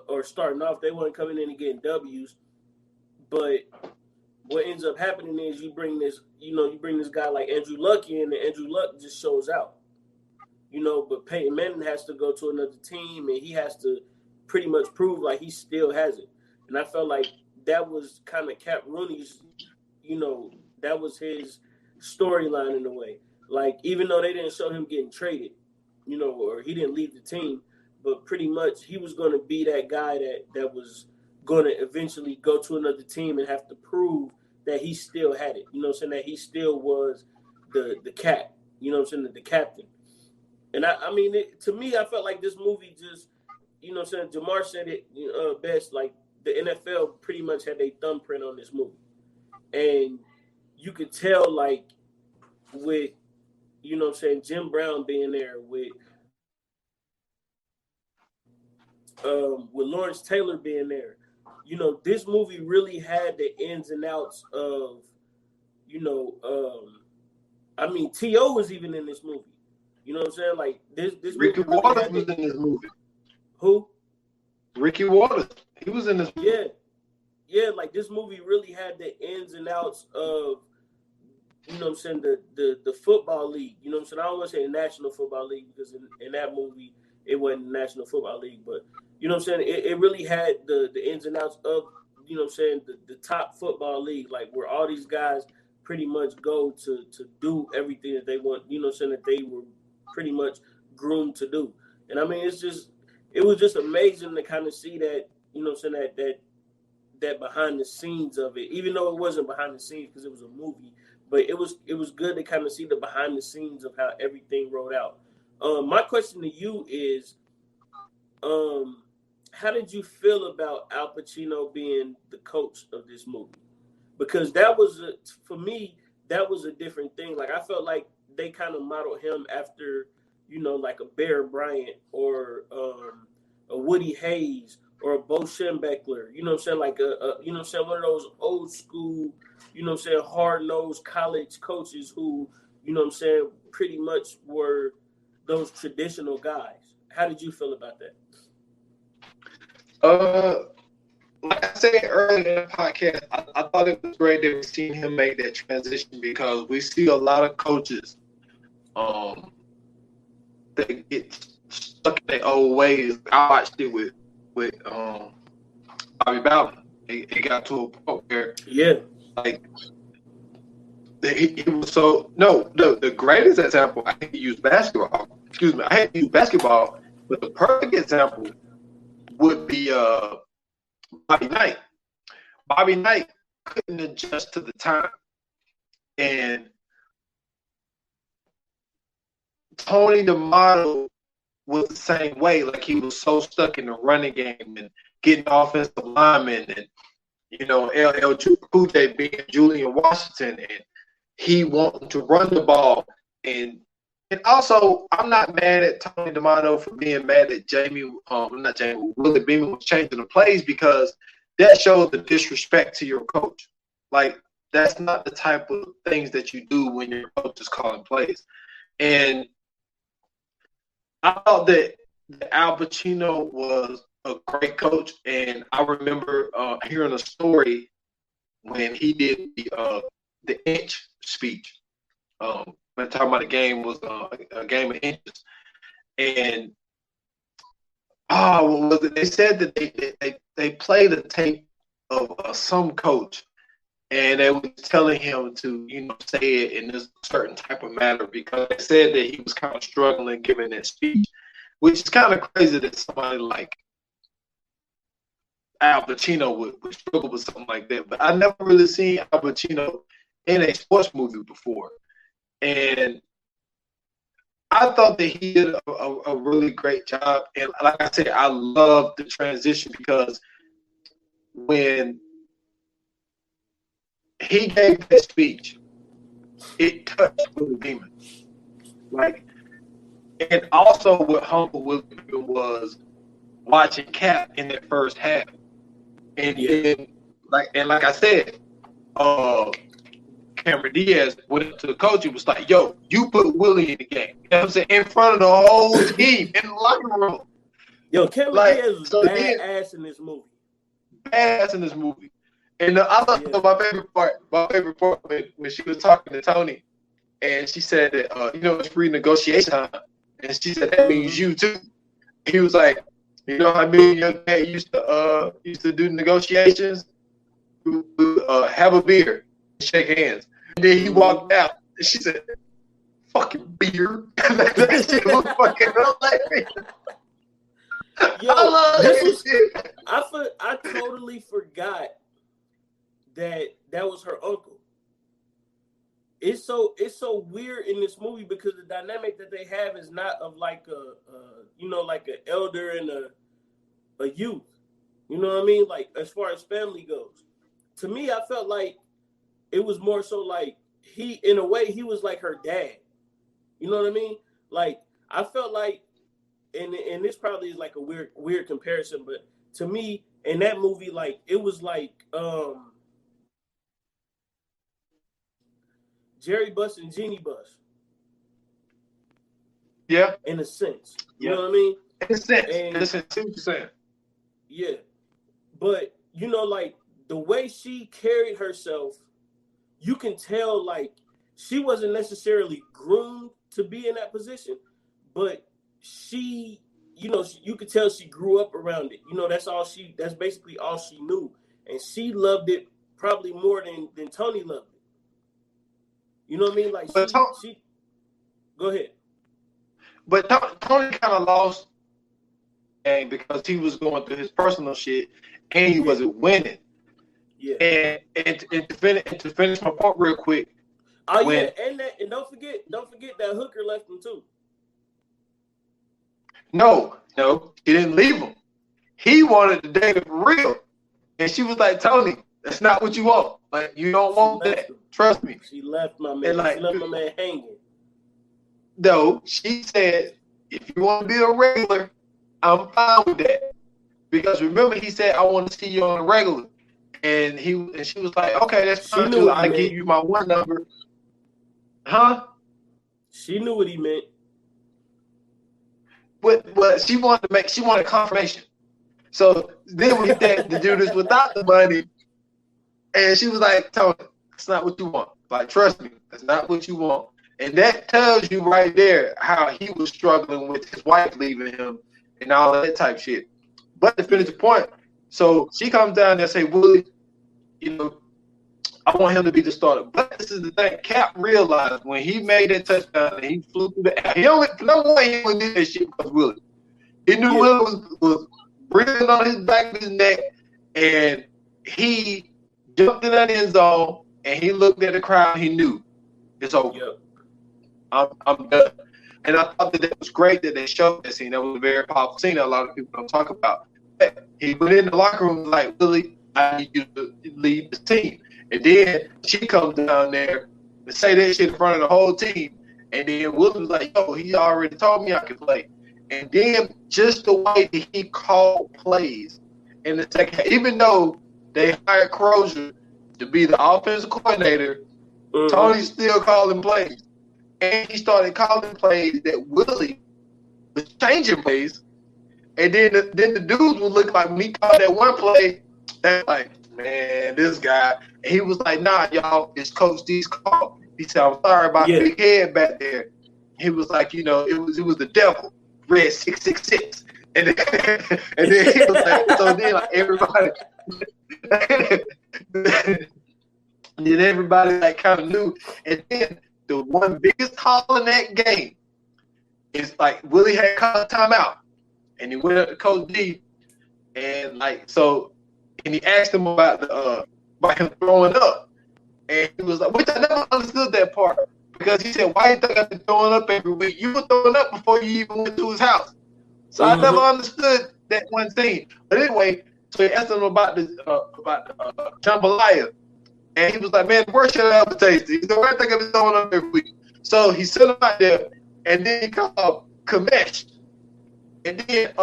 or starting off. They weren't coming in and getting W's, but what ends up happening is you bring this guy like Andrew Luck in, and Andrew Luck just shows out. But Peyton Manning has to go to another team, and he has to pretty much prove like he still has it. And I felt like that was kind of Cat Rooney's, that was his storyline in a way. Like, even though they didn't show him getting traded, or he didn't leave the team, but pretty much he was going to be that guy that was going to eventually go to another team and have to prove that he still had it. That he still was the cat, the captain. And I mean, to me, I felt like this movie just, Jamar said it best, like the NFL pretty much had their thumbprint on this movie. And you could tell, like, with, Jim Brown being there, with Lawrence Taylor being there, this movie really had the ins and outs of, T.O. was even in this movie. You know what I'm saying? Like, this Ricky Waters was in this movie. Who? Ricky Waters. He was in this movie. Yeah, like this movie really had the ins and outs of, the football league. I don't want to say the National Football League because in that movie it wasn't the National Football League, but it really had the ins and outs of, the top football league, like where all these guys pretty much go to do everything that they want, that they were pretty much groomed to do. And I mean, it was just amazing to kind of see that, that behind the scenes of it, even though it wasn't behind the scenes because it was a movie, but it was good to kind of see the behind the scenes of how everything rolled out. My question to you is, how did you feel about Al Pacino being the coach of this movie? Because that was for me, that was a different thing. Like, I felt like they kind of modeled him after, like a Bear Bryant or a Woody Hayes or a Bo Schembechler, like one of those old school, hard-nosed college coaches who, pretty much were those traditional guys. How did you feel about that? Like I said earlier in the podcast, I thought it was great that we seen him make that transition because we see a lot of coaches that get stuck in their old ways. I watched it with Bobby Bowden. It got to a point where like he was so the greatest example. I hate to use basketball. Excuse me, I hate to use basketball, but the perfect example would be Bobby Knight. Bobby Knight couldn't adjust to the time, and Tony the model was the same way. Like, he was so stuck in the running game and getting offensive linemen, and LL Cool J being Julian Washington, and he wanting to run the ball. And also, I'm not mad at Tony D'Amato for being mad at Willie Beamen was changing the plays, because that shows the disrespect to your coach. Like, that's not the type of things that you do when your coach is calling plays. And I thought that Al Pacino was a great coach, and I remember hearing a story when he did the inch speech. When talking about the game was a game of inches, and what was it? They said that they played a tape of some coach, and they were telling him to, say it in this certain type of manner because they said that he was kind of struggling giving that speech, which is kind of crazy that somebody like Al Pacino would struggle with something like that. But I never really seen Al Pacino in a sports movie before, and I thought that he did a really great job. And like I said, I love the transition because when he gave that speech, it touched Willie Beeman. And also what humbled Willie Beeman was watching Cap in that first half. And then, like I said, Cameron Diaz went up to the coach and was like, "Yo, you put Willie in the game." You know what I'm saying? In front of the whole team in the locker room. Yo, Cameron Diaz was badass in this movie. Badass in this movie. And I love my favorite part when she was talking to Tony, and she said that it's free negotiation time, and she said that means you too. He was like, how me and your dad used to do negotiations, have a beer, shake hands, and then he walked out, and she said, "Fucking beer." That shit was fucking hilarious. Yo, I totally forgot that was her uncle. It's so weird in this movie because the dynamic that they have is not of like like an elder and a youth. You know what I mean? Like as far as family goes. To me, I felt like it was more so like he, in a way, he was like her dad. You know what I mean? Like I felt like, and this probably is like a weird comparison, but to me, in that movie, like it was like Jerry Buss and Jeannie Buss. Yeah. In a sense. You know what I mean? In a sense. In a sense, see what you're saying. Yeah. But, like the way she carried herself, you can tell like she wasn't necessarily groomed to be in that position, but she, you could tell she grew up around it. That's basically all she knew. And she loved it probably more than Tony loved it. You know what I mean? Like she go ahead. But Tony kind of lost and because he was going through his personal shit and he wasn't winning. Yeah. And to finish my point real quick. Oh yeah, and don't forget that Hooker left him too. No, he didn't leave him. He wanted to date her for real. And she was like, "Tony, that's not what you want. Like, you don't want that. Trust me." She left my man. She left my man hanging. No, she said, "If you want to be a regular, I'm fine with that." Because remember, he said, "I want to see you on a regular." And she was like, "Okay, that's fine too. I give you my one number." Huh? She knew what he meant. But she wanted confirmation. So then we had to do this without the money. And she was like, "Tony, that's not what you want. Like, trust me, that's not what you want." And that tells you right there how he was struggling with his wife leaving him and all that type shit. But to finish the point, so she comes down there and say, "Willie, I want him to be the starter." But this is the thing. Cap realized when he made that touchdown and he flew through the air. He only did that shit because Willie. He knew Willie was breathing on his back of his neck, and he jumped in that end zone and he looked at the crowd. He knew it's over. Yep. I'm done. And I thought that was great that they showed that scene. That was a very powerful scene that a lot of people don't talk about. He went in the locker room like, "Willie, I need you to lead the team." And then she comes down there and say that shit in front of the whole team. And then Willie was like, "Yo, he already told me I could play." And then just the way that he called plays in the second, even though they hired Crozier to be the offensive coordinator, Tony's still calling plays. And he started calling plays that Willie was changing plays. And then the dudes would look like when he called that one play, they're like, "Man, this guy." And he was like, "Nah, y'all, it's Coach D's call." He said, "I'm sorry about the big head back there." He was like, it was the devil, red 666. And then he was like, so then like everybody And then everybody like kind of knew. And then the one biggest call in that game is like Willie had called a timeout, and he went up to Coach D, and and he asked him about about him throwing up, and he was like, which I never understood that part, because he said, why you think I've been throwing up every week? You were throwing up before you even went to his house. So I never understood that one thing. But anyway, so he asked him about the jambalaya. And he was like, man, where should I ever taste it? He said, where I think I've been throwing up every week. So he sent him out there, and then he called Kamesh. And then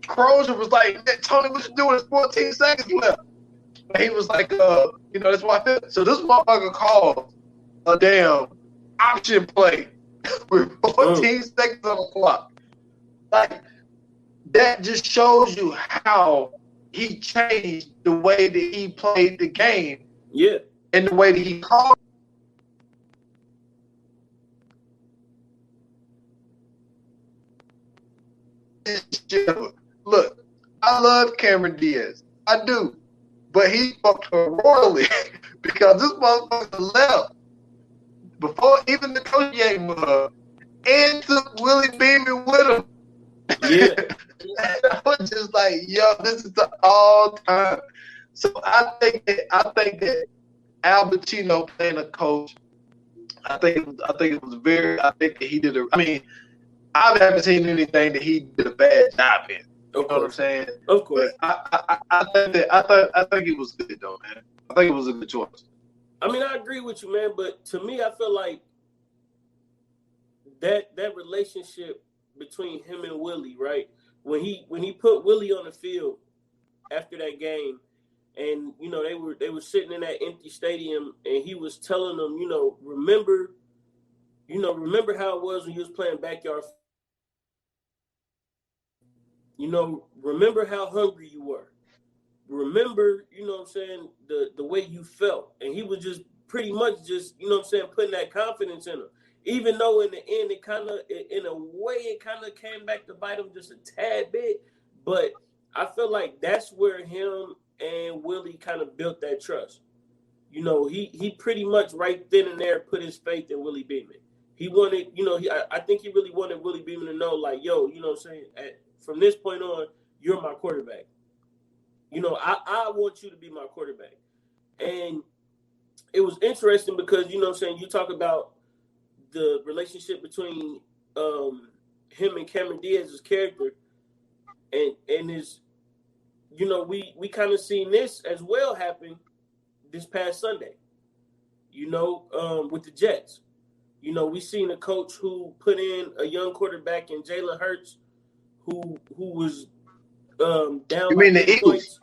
Crozier was like, Tony, what you doing? There's 14 seconds left. And he was like, that's why I feel. So this motherfucker called a damn option play with 14 seconds on the clock. Like, that just shows you how he changed the way that he played the game. Yeah. And the way that he called. Look, I love Cameron Diaz. I do. But he fucked her royally because this motherfucker left before even the coach game and took Willie Beamen with him. Yeah. I was just like, yo, this is the all time. So I think that Al Pacino playing a coach, I think it was I think that he did I haven't seen anything that he did a bad job in. You know what I'm saying? Of course. But I think it was good though, man. I think it was a good choice. I mean, I agree with you, man, but to me, I feel like that relationship between him and Willie, right? When he put Willie on the field after that game, and they were sitting in that empty stadium, and he was telling them, remember how it was when you was playing backyard. Remember how hungry you were. Remember, the way you felt. And he was just pretty much just, putting that confidence in him. Even though in the end, in a way, it kind of came back to bite him just a tad bit. But I feel like that's where him and Willie kind of built that trust. He pretty much right then and there put his faith in Willie Beamen. He wanted, I think he really wanted Willie Beamen to know, like, yo, from this point on, you're my quarterback. I want you to be my quarterback. And it was interesting because, you talk about the relationship between him and Cameron Diaz's character and his, we kind of seen this as well happen this past Sunday, with the Jets. We seen a coach who put in a young quarterback in Jalen Hurts, who was down. You mean the Eagles? Points.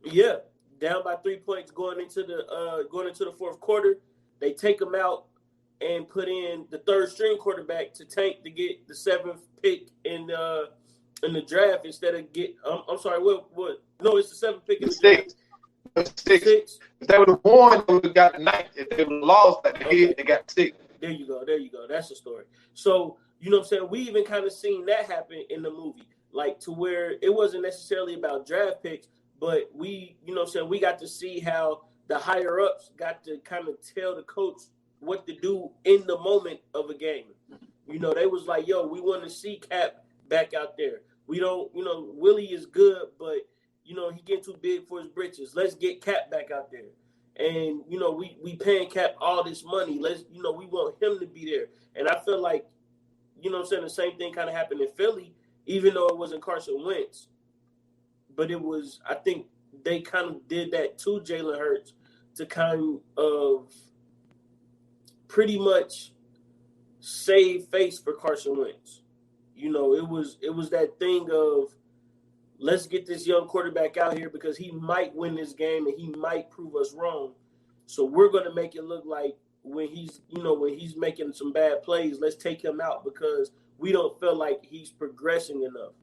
Yeah, down by 3 points going into the fourth quarter. They take him out and put in the third string quarterback to tank to get the 7th pick in the draft instead of get. I'm sorry, what? No, it's the 7th pick in the draft. Six. If they would have won, they would have got 9th. If they would have lost, they got 6. There you go. That's the story. So, what I'm saying? We even kind of seen that happen in the movie, like to where it wasn't necessarily about draft picks, but we, we got to see how the higher ups got to kind of tell the coach what to do in the moment of a game. They was like, yo, we want to see Cap back out there. We don't, Willie is good, but, he getting too big for his britches. Let's get Cap back out there. And, we paying Cap all this money. We want him to be there. And I feel like, the same thing kind of happened in Philly, even though it wasn't Carson Wentz. But it was, I think they kind of did that to Jalen Hurts to kind of pretty much save face for Carson Wentz. It was that thing of, let's get this young quarterback out here because he might win this game and he might prove us wrong. So we're going to make it look like when he's making some bad plays, let's take him out because we don't feel like he's progressing enough.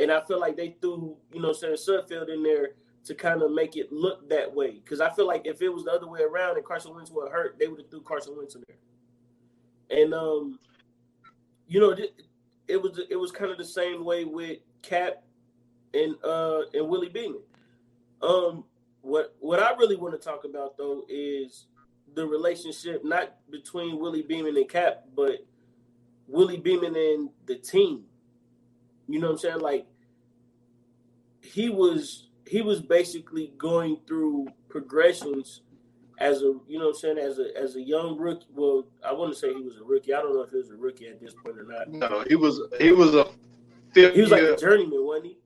And I feel like they threw, Sudfeld in there to kind of make it look that way. Because I feel like if it was the other way around and Carson Wentz was hurt, they would have threw Carson Wentz in there. And, it was kind of the same way with Cap and Willie Beamen. what I really want to talk about though is the relationship not between Willie Beeman and Cap, but Willie Beeman and the team. You know what I'm saying? Like he was basically going through progressions as a, you know what I'm saying, as a young rookie. Well, I want to say he was a rookie. I don't know if he was a rookie at this point or not. No, he was a fifth He was like year. a journeyman, wasn't he?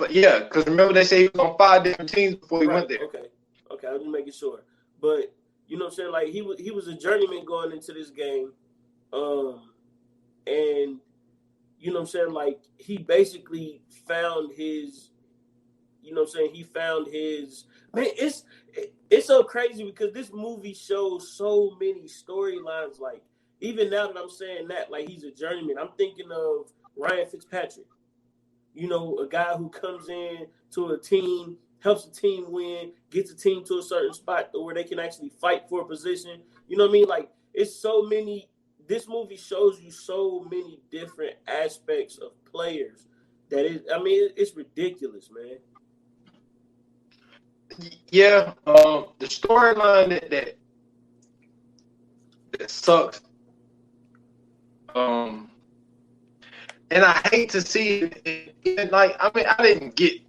Yeah, because remember they say he was on 5 different teams before he went there. Okay, I was just making sure. But you know what I'm saying? Like he was a journeyman going into this game, and you know what I'm saying? Like he basically found his, you know what I'm saying? He found his, man. It's so crazy because this movie shows so many storylines. Like even now that I'm saying that, like he's a journeyman, I'm thinking of Ryan Fitzpatrick. You know, a guy who comes in to a team, helps the team win, gets a team to a certain spot where they can actually fight for a position. You know what I mean? Like, it's so many. This movie shows you so many different aspects of players that it's ridiculous, man. Yeah, the storyline that sucks. And I hate to see it. Like, I mean, I didn't get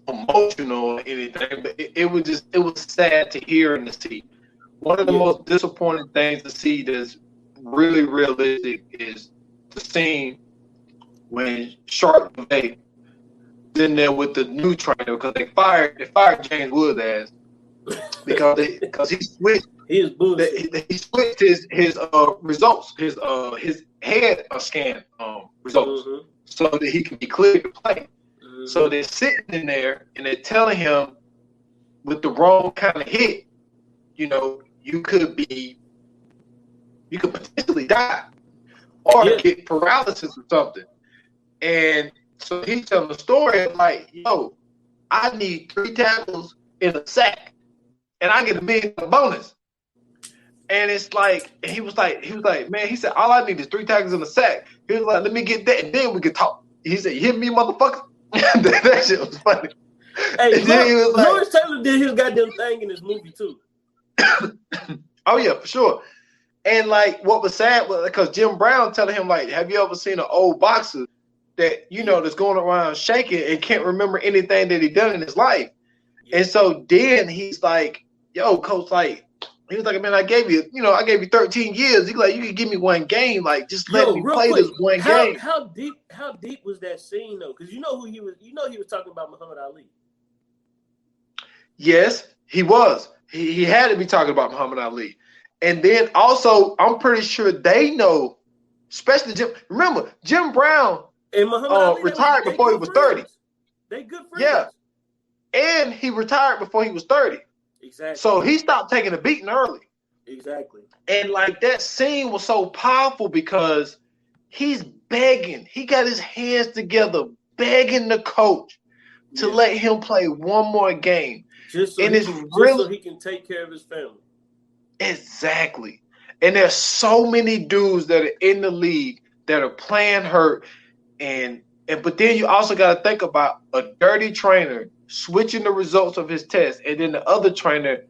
emotional or anything, but it was sad to hear and to see. One of the most disappointing things to see that's really realistic is the scene when Shark McVay in there with the new trainer because they fired James Woods' ass because he switched. He switched his results, his head scan results, so that he can be cleared to play. Mm-hmm. So they're sitting in there and they're telling him with the wrong kind of hit, you know, you could potentially die or get paralysis or something. And so he's telling the story like, yo, I need 3 tackles in a sack and I get $1 million bonus. And it's like, he was like, man, he said, all I need is 3 tackles in a sack. He was like, let me get that, and then we can talk. He said, you hit me, motherfucker? that shit was funny. Hey, Lawrence Taylor did his goddamn thing in this movie, too. Oh, yeah, for sure. And, like, what was sad was because Jim Brown telling him, like, have you ever seen an old boxer that, you know, that's going around shaking and can't remember anything that he done in his life? And so then he's like, yo, coach, like, he was like, man, I gave you 13 years. He's like, you can give me 1 game. Like, just let me play this one game. How deep was that scene, though? Because you know who he was. You know he was talking about Muhammad Ali. Yes, he was. He had to be talking about Muhammad Ali. And then also, I'm pretty sure they know, especially Jim. Remember, Jim Brown and Muhammad Ali retired before he was 30. They good friends. Yeah. And he retired before he was 30. Exactly. So he stopped taking a beating early. Exactly. And like that scene was so powerful because he's begging. He got his hands together, begging the coach to let him play one more game. Just so he can take care of his family. Exactly. And there's so many dudes that are in the league that are playing hurt. But then you also got to think about a dirty trainer switching the results of his test, and then the other trainer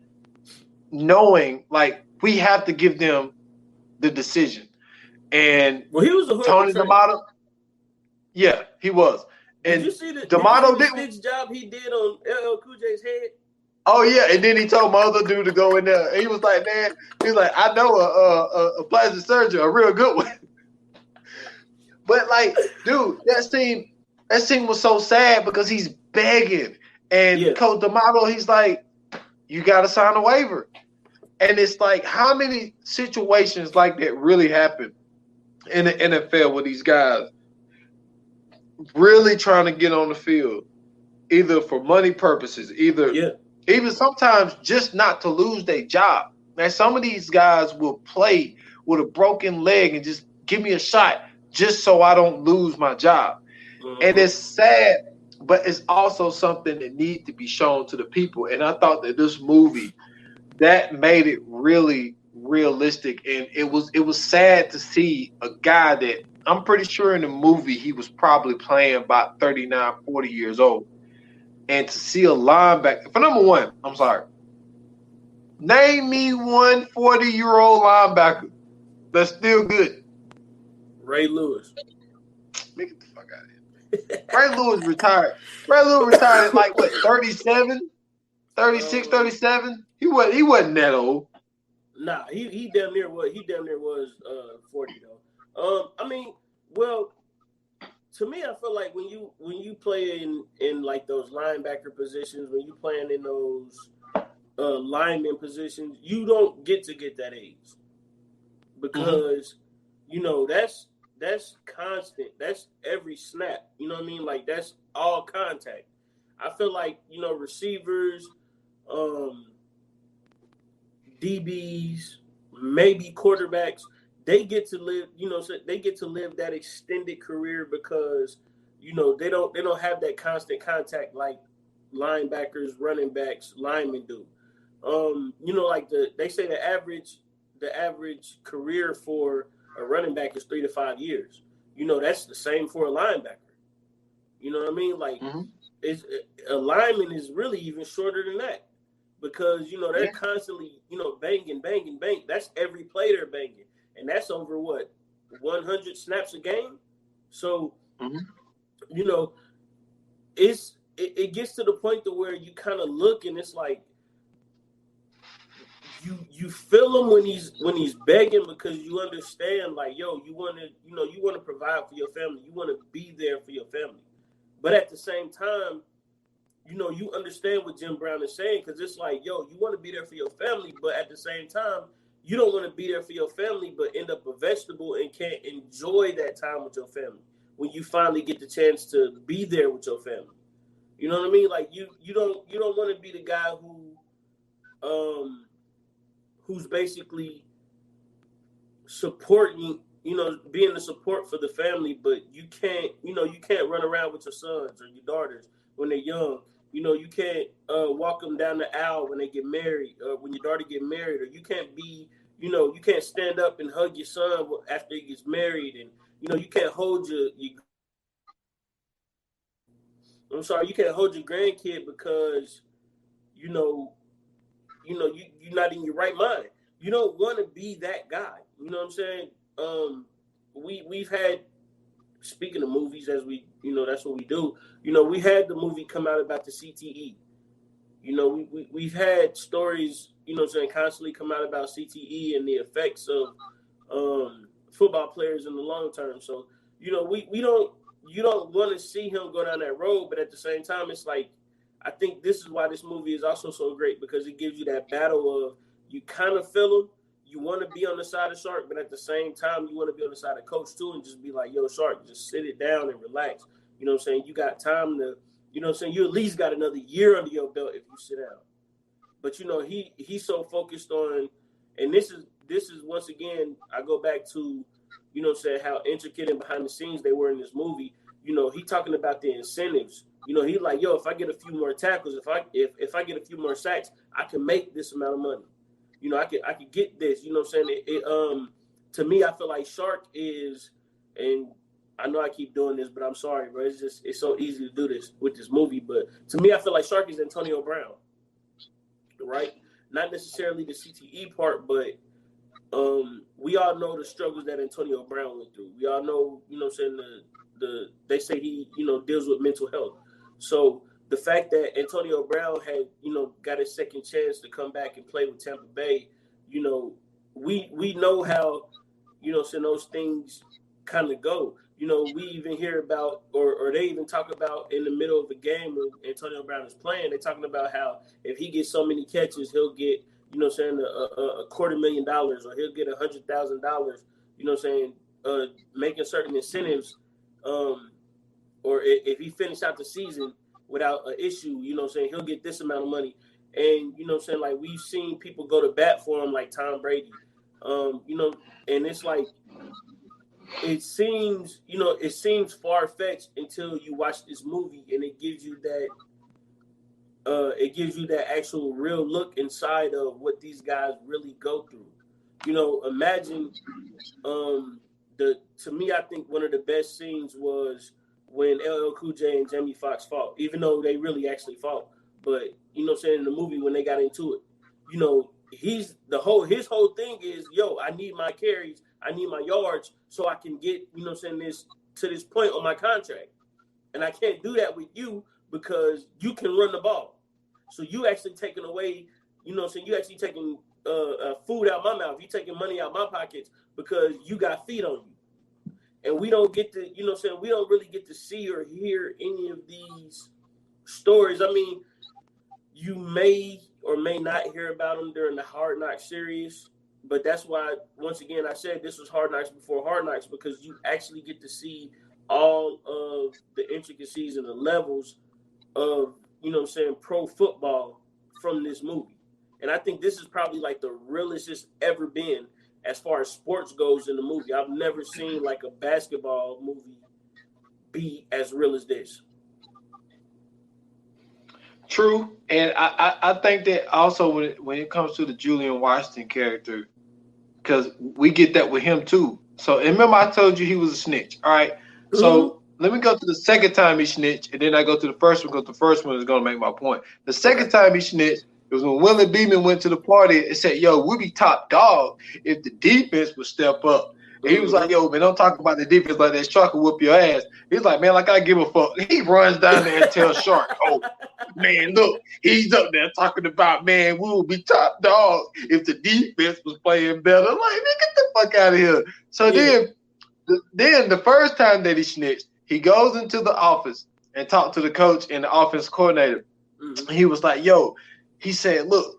knowing, like, we have to give them the decision. And he was a Tony D'Amato. Yeah, he was. And did you see the stitch job he did on LL Cool J's head? Oh yeah, and then he told my other dude to go in there. And he was like, man, I know a plastic surgeon, a real good one. But like, dude, that scene was so sad because he's begging. And Coach D'Amato, he's like, you got to sign a waiver. And it's like, how many situations like that really happen in the NFL with these guys really trying to get on the field, either for money purposes, even sometimes just not to lose their job. Man, some of these guys will play with a broken leg and just give me a shot just so I don't lose my job. Mm-hmm. And it's sad, but it's also something that needs to be shown to the people. And I thought that this movie, that made it really realistic. And it was sad to see a guy that I'm pretty sure in the movie he was probably playing about 39, 40 years old. And to see a linebacker, for number one, I'm sorry. Name me one 40-year-old linebacker that's still good. Ray Lewis. Make it the fuck out of here. Ray Lewis retired. Ray Lewis retired at like what, 37? 36, 37? He wasn't that old. Nah, he damn near was 40 though. I mean, well, to me, I feel like when you play in like those linebacker positions, when you playing in those lineman positions, you don't get that age because you know that's constant. That's every snap. You know what I mean? Like that's all contact. I feel like receivers, DBs, maybe quarterbacks, they get to live. They get to live that extended career because they don't have that constant contact like linebackers, running backs, linemen do. Like they say the average career for a running back is 3 to 5 years. That's the same for a linebacker. You know what I mean? Like, a lineman is really even shorter than that because they're constantly banging. That's every play they're banging, and that's over what 100 snaps a game. So, it gets to the point to where you kind of look and it's like you feel him when he's begging because you understand like you want to provide for your family, you want to be there for your family, but at the same time you understand what Jim Brown is saying because it's like you want to be there for your family, but at the same time you don't want to be there for your family but end up a vegetable and can't enjoy that time with your family when you finally get the chance to be there with your family. You know what I mean? Like you don't want to be the guy who's basically supporting, being the support for the family, but you can't run around with your sons or your daughters when they're young. You can't walk them down the aisle when they get married, or when your daughter get married, or you can't be, you can't stand up and hug your son after he gets married, and you can't hold your you can't hold your grandkid because you're not in your right mind. You don't want to be that guy. You know what I'm saying? We've had, speaking of movies, as we, that's what we do. We had the movie come out about the CTE. We've had stories, constantly come out about CTE and the effects of football players in the long term. So, you don't want to see him go down that road, but at the same time, it's like, I think this is why this movie is also so great because it gives you that battle of you kind of feel him, you want to be on the side of Shark, but at the same time, you want to be on the side of Coach too and just be like, yo, Shark, just sit it down and relax. You know what I'm saying? You got time to, you know what I'm saying? You at least got another year under your belt if you sit down. But, he's so focused on, and this is once again, I go back to, how intricate and behind the scenes they were in this movie. He talking about the incentives. He like, yo, if I get a few more tackles, if I get a few more sacks, I can make this amount of money. I could get this. You know what I'm saying? To me, I feel like Shark is, and I know I keep doing this, but I'm sorry, bro. It's so easy to do this with this movie. But to me, I feel like Shark is Antonio Brown, right? Not necessarily the CTE part, but we all know the struggles that Antonio Brown went through. We all know, they say he, deals with mental health. So the fact that Antonio Brown had, got a second chance to come back and play with Tampa Bay, we know how, those things kind of go. We even hear about, or they even talk about in the middle of the game when Antonio Brown is playing, they're talking about how if he gets so many catches, he'll get, a $250,000 or he'll get $100,000, making certain incentives. Or if he finished out the season without an issue, he'll get this amount of money. And, like we've seen people go to bat for him like Tom Brady, and it's like, it seems far-fetched until you watch this movie and it gives you that actual real look inside of what these guys really go through. Imagine, to me, I think one of the best scenes was when LL Cool J and Jamie Foxx fought, even though they really actually fought. But you know what I'm saying, in the movie when they got into it, you know, his whole thing is, yo, I need my carries, I need my yards so I can get, you know what I'm saying, this point on my contract. And I can't do that with you because you can run the ball. So you actually taking away, you know what I'm saying, you actually taking food out my mouth. You taking money out my pockets because you got feet on you. And we don't get to, you know what I'm saying, we don't really get to see or hear any of these stories. I mean, you may or may not hear about them during the Hard Knocks series, but that's why, once again, I said this was Hard Knocks before Hard Knocks, because you actually get to see all of the intricacies and the levels of, you know what I'm saying, pro football from this movie. And I think this is probably like the realest it's ever been as far as sports goes in the movie. I've never seen like a basketball movie be as real as this. True, and I think that also when it comes to the Julian Washington character, because we get that with him too. So and remember I told you he was a snitch. All right, so let me go to the second time he snitched, and then I go to the first one because the first one is going to make my point. The second time he snitched, it was when Willie Beeman went to the party and said, yo, we'll be top dog if the defense would step up. And he was like, yo, man, don't talk about the defense like that. Shark will whoop your ass. He's like, man, like I give a fuck. He runs down there and tells Shark, oh, man, look, he's up there talking about, man, we will be top dog if the defense was playing better. Like, man, get the fuck out of here. So then the first time that he snitched, he goes into the office and talked to the coach and the offense coordinator. He was like, yo, he said, look,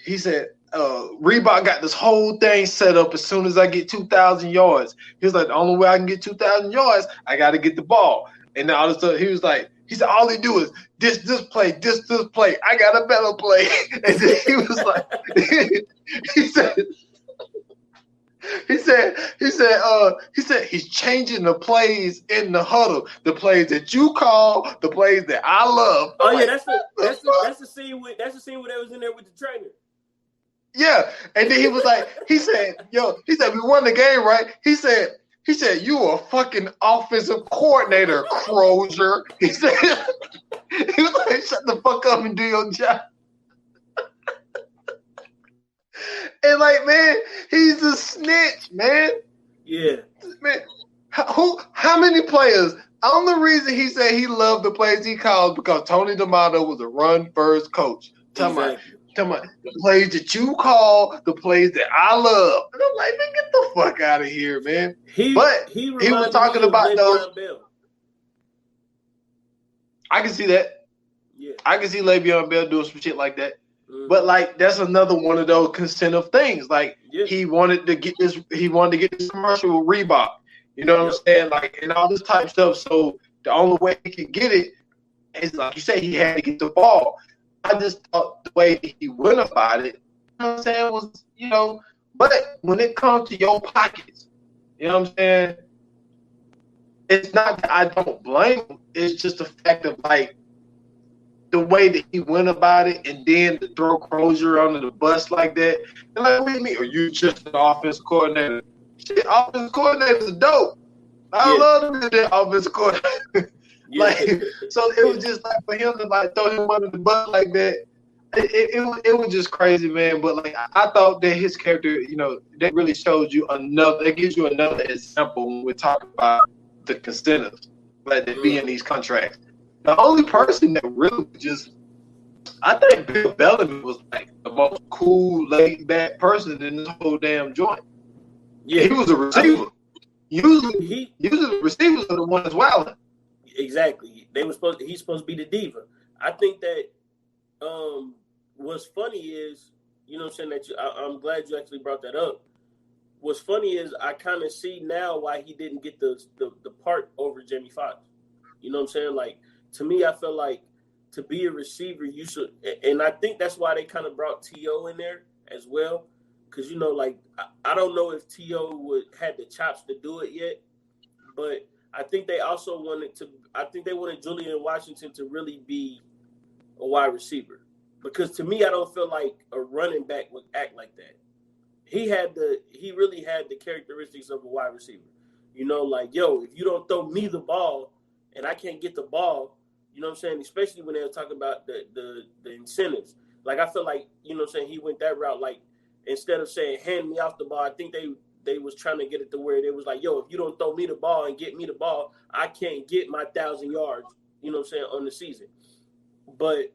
he said, Reebok got this whole thing set up as soon as I get 2,000 yards. He was like, the only way I can get 2,000 yards, I got to get the ball. And all of a sudden, he said, all they do is this play, this play. I got a better play. And then he was like, he said he's changing the plays in the huddle, the plays that you call, the plays that I love. Oh yeah, that's the scene where they was in there with the trainer. Yeah, and then he was like, he said, we won the game, right? He said, you a fucking offensive coordinator, Crozier. He was like, shut the fuck up and do your job. And like, man, he's a snitch, man. Yeah. Man, how many players? The only reason he said he loved the plays he called because Tony D'Amato was a run-first coach. Talking about the plays that you call, the plays that I love. And I'm like, man, get the fuck out of here, man. He was talking about those. I can see that. Yeah. I can see Le'Veon Bell doing some shit like that. Mm-hmm. But like that's another one of those consentive things. Like he wanted to get this commercial with Reebok. You know what I'm saying? Like and all this type of stuff. So the only way he could get it is like you say, he had to get the ball. I just thought the way that he went about it, you know what I'm saying, was, but when it comes to your pockets, you know what I'm saying, it's not that I don't blame him. It's just the fact of, like, the way that he went about it and then to throw Crozier under the bus like that. And like, what do you mean? Are you just an offense coordinator? Shit, offense coordinators are dope. I love to be that offense coordinator. Like, so it was just like for him to like throw him under the bus like that. It was just crazy, man. But like I thought that his character, that really shows you that gives you another example when we're talking about the incentives like that be in these contracts. The only person that really I think Bill Bellamy was like the most cool, laid back person in this whole damn joint. Yeah, he was a receiver. Usually the receivers are the ones wilding. Exactly. He's supposed to be the diva. I think that what's funny is, you know what I'm saying, that I'm glad you actually brought that up. What's funny is I kind of see now why he didn't get the part over Jamie Foxx. You know what I'm saying? Like, to me, I feel like to be a receiver, you should, and I think that's why they kind of brought T.O. in there as well. Because, like, I don't know if T.O. had the chops to do it yet, but I think they also wanted Julian Washington to really be a wide receiver. Because to me, I don't feel like a running back would act like that. He really had the characteristics of a wide receiver. Like, yo, if you don't throw me the ball and I can't get the ball, you know what I'm saying? Especially when they were talking about the incentives. Like, I feel like, you know what I'm saying, he went that route. Like, instead of saying, hand me off the ball, I think they was trying to get it to where they was like, yo, if you don't throw me the ball and get me the ball, I can't get my 1,000 yards, you know what I'm saying, on the season. But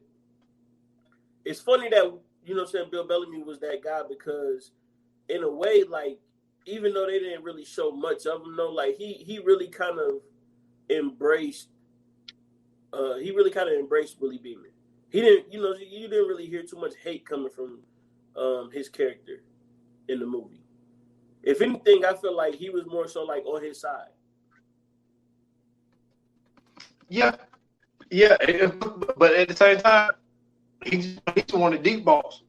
it's funny that, you know what I'm saying, Bill Bellamy was that guy because in a way, like, even though they didn't really show much of him, though, like, he really kind of embraced Willie Beeman. He didn't, you know, you didn't really hear too much hate coming from his character in the movie. If anything, I feel like he was more so like on his side. Yeah, but at the same time, he just wanted deep balls.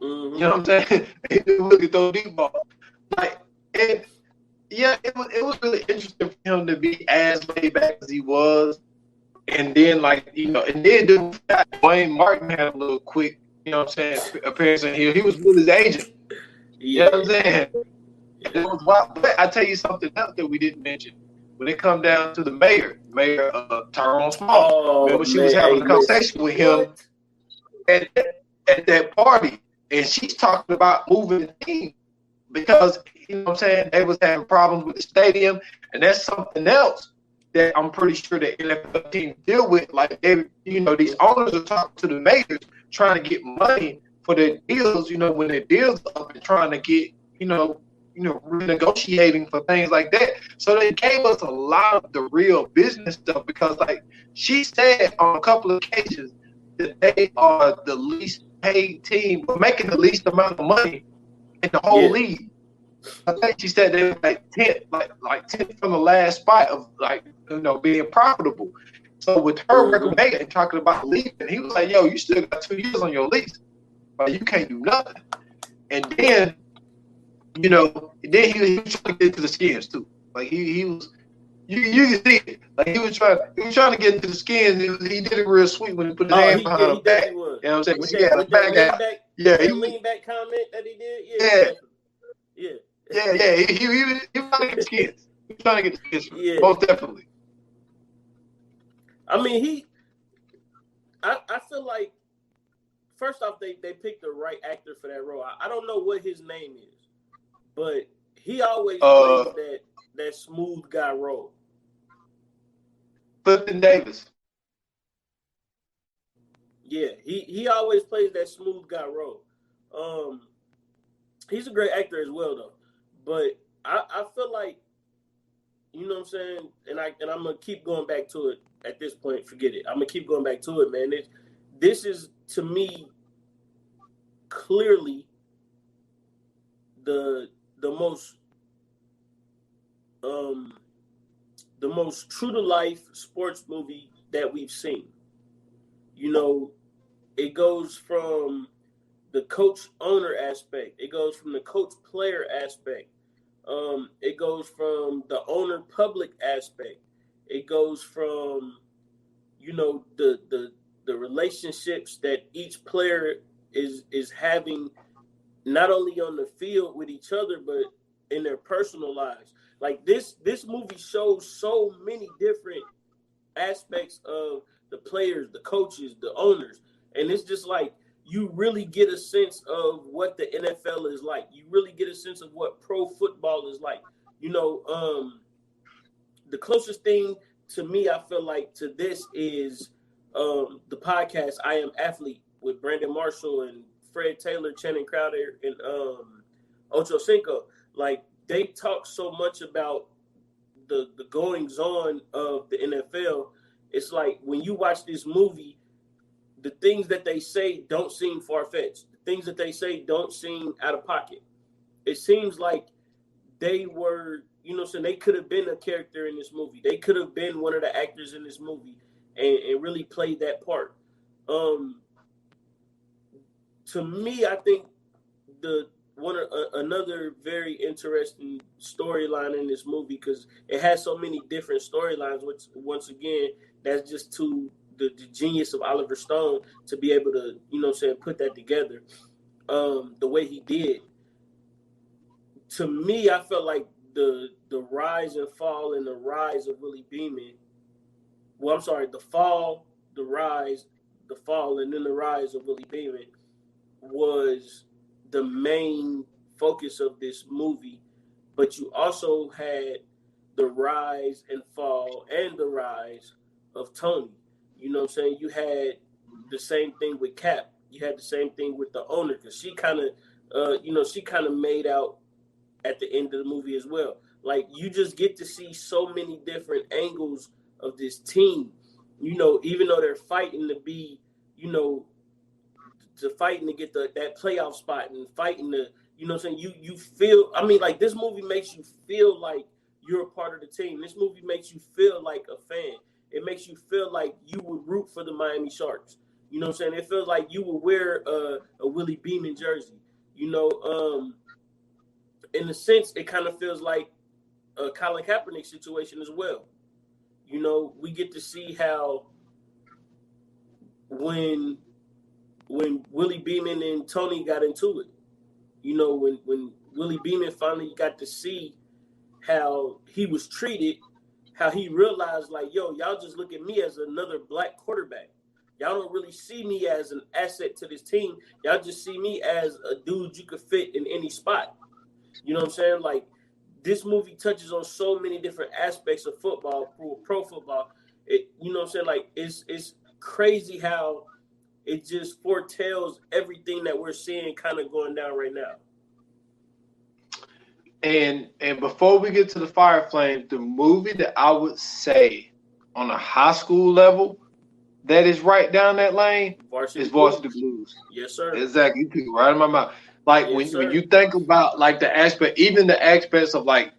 Mm-hmm. You know what I'm saying? He didn't look at those deep balls. Like, and yeah, it was really interesting for him to be as laid back as he was. And then, like, you know, and then Wayne Martin had a little quick, you know what I'm saying, appearance in here. He was with his agent. You know what I'm saying? It was wild. But I tell you something else that we didn't mention. When it come down to the mayor Tyrone Small, remember she was having a conversation with him at that party, and she's talking about moving the team because, you know what I'm saying, they was having problems with the stadium, and that's something else that I'm pretty sure the NFL team deal with. Like, they, you know, these owners are talking to the mayors trying to get money for their deals, you know, when their deals are up and trying to get, you know, renegotiating for things like that. So they gave us a lot of the real business stuff because, like, she said on a couple of occasions that they are the least paid team, but making the least amount of money in the whole league. I think she said they were like 10th, like 10th from the last spot of, like, you know, being profitable. So with her recommendation and talking about leaving, he was like, yo, you still got 2 years on your lease, but you can't do nothing. And then, you know, then he was trying to get into the skins too. Like, he was, you can see it. Like, he was trying to get into the skins. He did it real sweet when he put his hand behind her back. You know what I'm saying? With She had a back out. Yeah, he lean back comment that he did. Yeah. He was trying to get the skins. He was trying to get the skins. Most definitely. I mean, I feel like, first off, they picked the right actor for that role. I don't know what his name is, but he always plays that smooth guy role. Clifton Davis. Yeah, he always plays that smooth guy role. He's a great actor as well, though. But I feel like, you know what I'm saying, and I'm gonna keep going back to it at this point. Forget it. I'm gonna keep going back to it, man. This is, to me, clearly the most true to life sports movie that we've seen. You know, it goes from the coach owner aspect. It goes from the coach player aspect. It goes from the owner public aspect. It goes from, you know, the relationships that each player is having, not only on the field with each other, but in their personal lives. Like, this movie shows so many different aspects of the players, the coaches, the owners. And it's just like, you really get a sense of what the NFL is like. You really get a sense of what pro football is like. You know, the closest thing to me, I feel like, to this is the podcast I Am Athlete with Brandon Marshall and Fred Taylor, Channing Crowder, and Ocho Cinco. Like, they talk so much about the goings on of the NFL. It's like, when you watch this movie, the things that they say don't seem far-fetched. The things that they say don't seem out of pocket. It seems like they were, you know, so they could have been a character in this movie. They could have been one of the actors in this movie and really played that part. To me, I think another very interesting storyline in this movie, because it has so many different storylines, which, once again, that's just to the genius of Oliver Stone to be able to, you know what I'm saying, put that together the way he did. To me, I felt like the rise and fall and the rise of Willie Beeman well, I'm sorry, the fall, the rise, the fall, and then the rise of Willie Beeman was the main focus of this movie. But you also had the rise and fall and the rise of Tony. You know what I'm saying? You had the same thing with Cap. You had the same thing with the owner, because she kind of made out at the end of the movie as well. Like, you just get to see so many different angles of this team. You know, even though they're fighting to be, you know, to fighting to get that playoff spot and fighting to, you know what I'm saying? You feel, I mean, like, this movie makes you feel like you're a part of the team. This movie makes you feel like a fan. It makes you feel like you would root for the Miami Sharks. You know what I'm saying? It feels like you would wear a Willie Beeman jersey. You know, in a sense, it kind of feels like a Colin Kaepernick situation as well. You know, we get to see how when Willie Beeman and Tony got into it, you know, when Willie Beeman finally got to see how he was treated, how he realized, like, yo, y'all just look at me as another black quarterback. Y'all don't really see me as an asset to this team. Y'all just see me as a dude you could fit in any spot. You know what I'm saying? Like, this movie touches on so many different aspects of football, pro football. You know what I'm saying? Like, it's crazy how it just foretells everything that we're seeing kind of going down right now. And before we get to the Fire Flame, the movie that I would say on a high school level that is right down that lane is Varsity Blues. Yes, sir. Exactly. You took it right in my mouth. Like, yes, when you think about, like, the aspect, even the aspects of, like,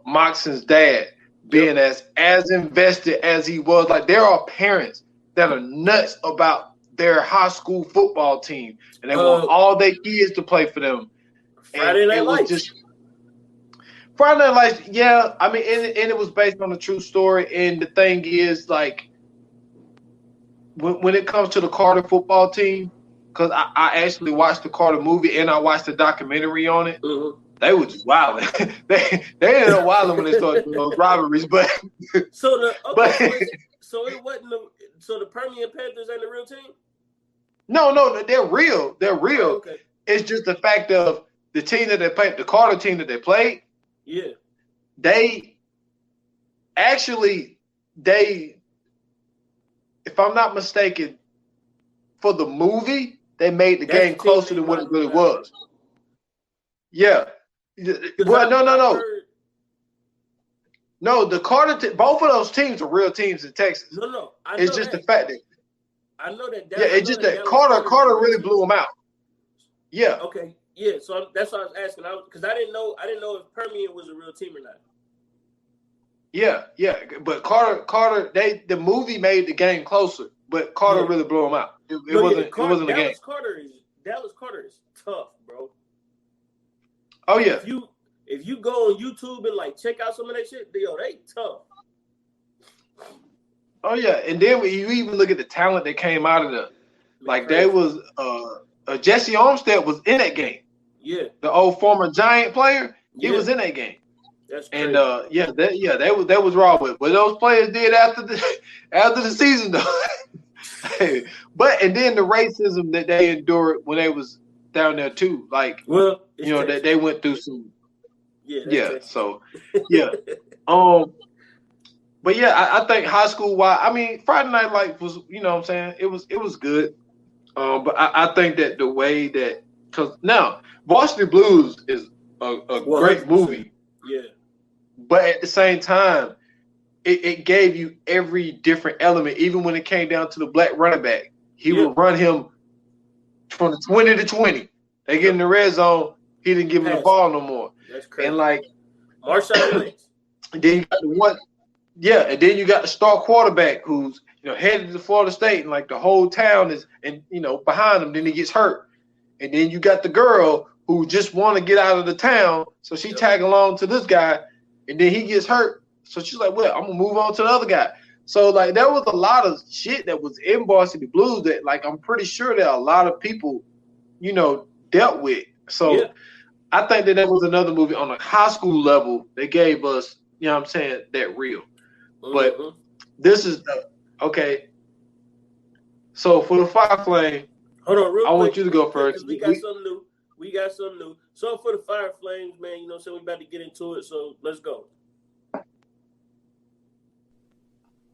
Moxon's dad being as invested as he was. Like, there are parents that are nuts about their high school football team, and they want all their kids to play for them. Friday Night Lights. Friday Night Lights, yeah. I mean, and it was based on a true story. And the thing is, like, when it comes to the Carter football team, because I actually watched the Carter movie and I watched the documentary on it. Mm-hmm. They were just wilding. they ended up wilding when they started doing those rivalries. But so it wasn't the Permian Panthers ain't the real team? No, they're real. They're real. Oh, okay. It's just the fact of the team that they played, the Carter team that they played. Yeah. They actually, if I'm not mistaken, for the movie, they made the game closer than what it really was. Yeah. Well, no. No, the Carter, both of those teams are real teams in Texas. No. It's just the fact that. I know that. Yeah, it's just that Carter really blew them out. Yeah. Okay. Yeah. So that's what I was asking. Because I didn't know if Permian was a real team or not. Yeah. But Carter, the movie made the game closer, but Carter really blew them out. It wasn't a game. Dallas Carter is tough, bro. Oh yeah. If you go on YouTube and, like, check out some of that shit, they tough. Oh yeah, and then when you even look at the talent that came out of they was Jesse Armstead was in that game. Yeah. The old former Giant player, he was in that game. That's crazy. And they was raw with what those players did after the season though. And then the racism that they endured when they was down there too, like, well, that they went through some. So but yeah, I think high school wise, I mean, Friday Night Lights was, you know what I'm saying, it was good. But I think that the way that, because now Varsity Blues is a great movie. Yeah. But at the same time, it gave you every different element. Even when it came down to the black running back, he would run him from the 20 to 20. They get in the red zone, he didn't give him the ball no more. That's crazy. And, like, Marshawn Lynch. And then you got and then you got the star quarterback who's, headed to Florida State, and, like, the whole town is, and, behind him. Then he gets hurt, and then you got the girl who just want to get out of the town, so she tag along to this guy, and then he gets hurt, so she's like, "Well, I'm gonna move on to the other guy." So, like, there was a lot of shit that was in Varsity Blues that, like, I'm pretty sure that a lot of people, dealt with. So, I think that was another movie on a high school level that gave us, that real. But this is okay. So for the Fire Flame, hold on, real quick. I want you to go first. We got something new. We got something new. So for the Fire Flames, man, you know what I'm saying? We about to get into it, so let's go.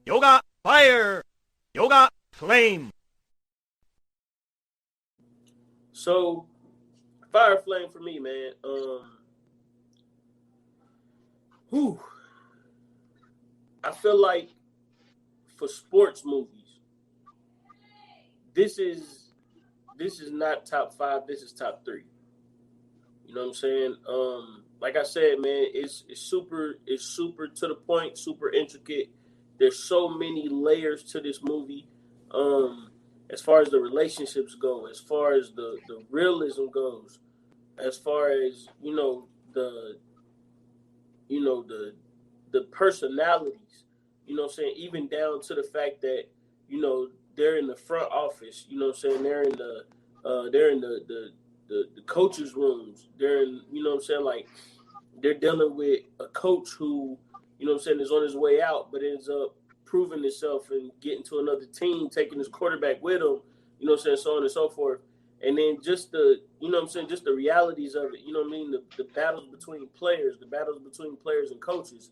Yoga Fire! Yoga Flame! So, Fire Flame for me, man. I feel like for sports movies, this is not top 5. This is top 3. You know what I'm saying? Like I said, man, it's super to the point, super intricate. There's so many layers to this movie. As far as the relationships go, as far as the realism goes, as far as the personalities, you know what I'm saying, even down to the fact that they're in the front office, you know what I'm saying, they're in the coaches' rooms, they're in, you know what I'm saying, like they're dealing with a coach who, you know what I'm saying, is on his way out, but ends up proving himself and getting to another team, taking his quarterback with him, you know what I'm saying, so on and so forth. And then just the, you know what I'm saying, just the realities of it, you know what I mean, the battles between players, and coaches,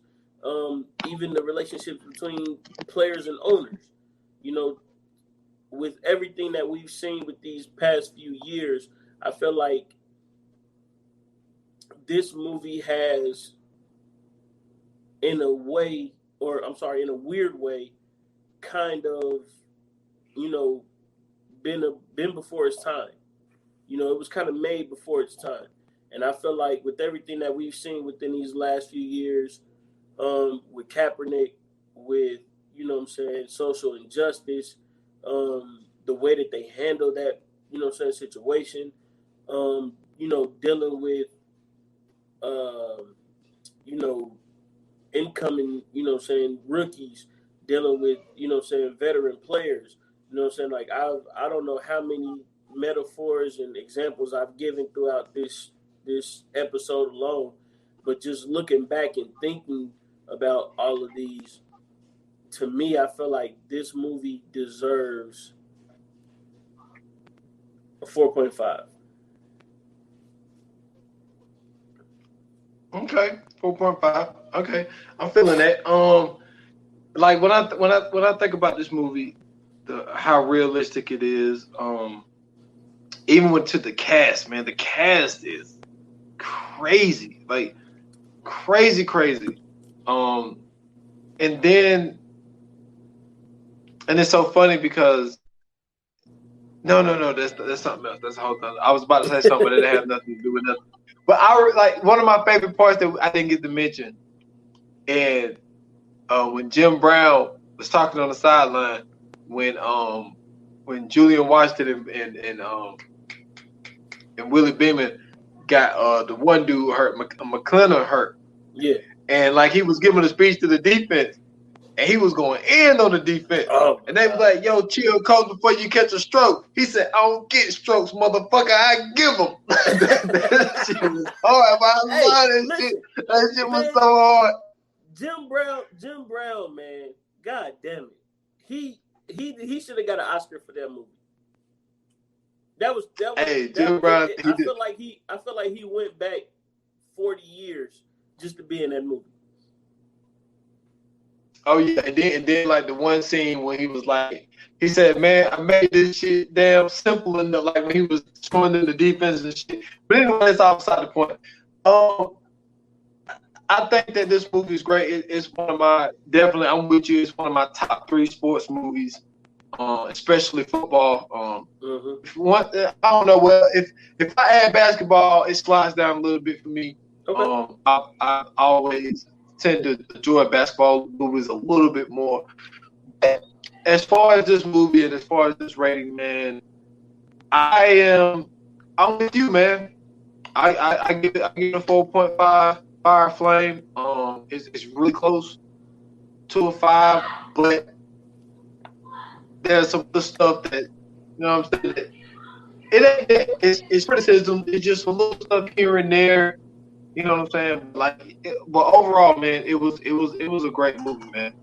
even the relationships between players and owners, you know, with everything that we've seen with these past few years, I feel like this movie has, in a weird way, kind of, been before its time. You know, it was kind of made before its time. And I feel like with everything that we've seen within these last few years, with Kaepernick, with, you know what I'm saying, social injustice, the way that they handle that, you know what I'm saying, situation, dealing with, incoming, you know what I'm saying, rookies, dealing with, you know what I'm saying, veteran players, you know what I'm saying, like I don't know how many metaphors and examples I've given throughout this episode alone, but just looking back and thinking about all of these, to me, I feel like this movie deserves a 4.5. Okay, 4.5. Okay, I'm feeling that. Like when I think about this movie, how realistic it is. Even to the cast, man, the cast is crazy, like crazy. And then, and it's so funny because no, that's something else. That's a whole thing. I was about to say something, but it didn't have nothing to do with nothing. But like one of my favorite parts that I didn't get to mention, and when Jim Brown was talking on the sideline, when Julian Washington and Willie Beeman got the one dude hurt, McClellan hurt. Yeah. And like he was giving a speech to the defense, and he was going in on the defense. Oh, and they was like, "Yo, chill, coach, before you catch a stroke." He said, "I don't get strokes, motherfucker. I give them." That shit was hard. That shit was so hard. Jim Brown, man. God damn it. He should have got an Oscar for that movie. That was Hey, Jim Brown. I feel like he went back 40 years just to be in that movie. Oh yeah, and then like the one scene when he was like, he said, "Man, I made this shit damn simple enough." Like when he was showing them the defense and shit. But anyway, that's outside the point. I think that this movie is great. It's one of my, definitely, I'm with you. It's one of my top 3 sports movies, especially football. I don't know. Well, if I add basketball, it slides down a little bit for me. Okay. I always tend to enjoy basketball movies a little bit more. As far as this movie and as far as this rating, man, I'm with you, man. I give it a 4.5. Fire Flame. It's really close to a 5, but there's some good stuff that, you know what I'm saying, it's criticism. It's just a little stuff here and there. You know what I'm saying? But overall, man, it was a great movie, man.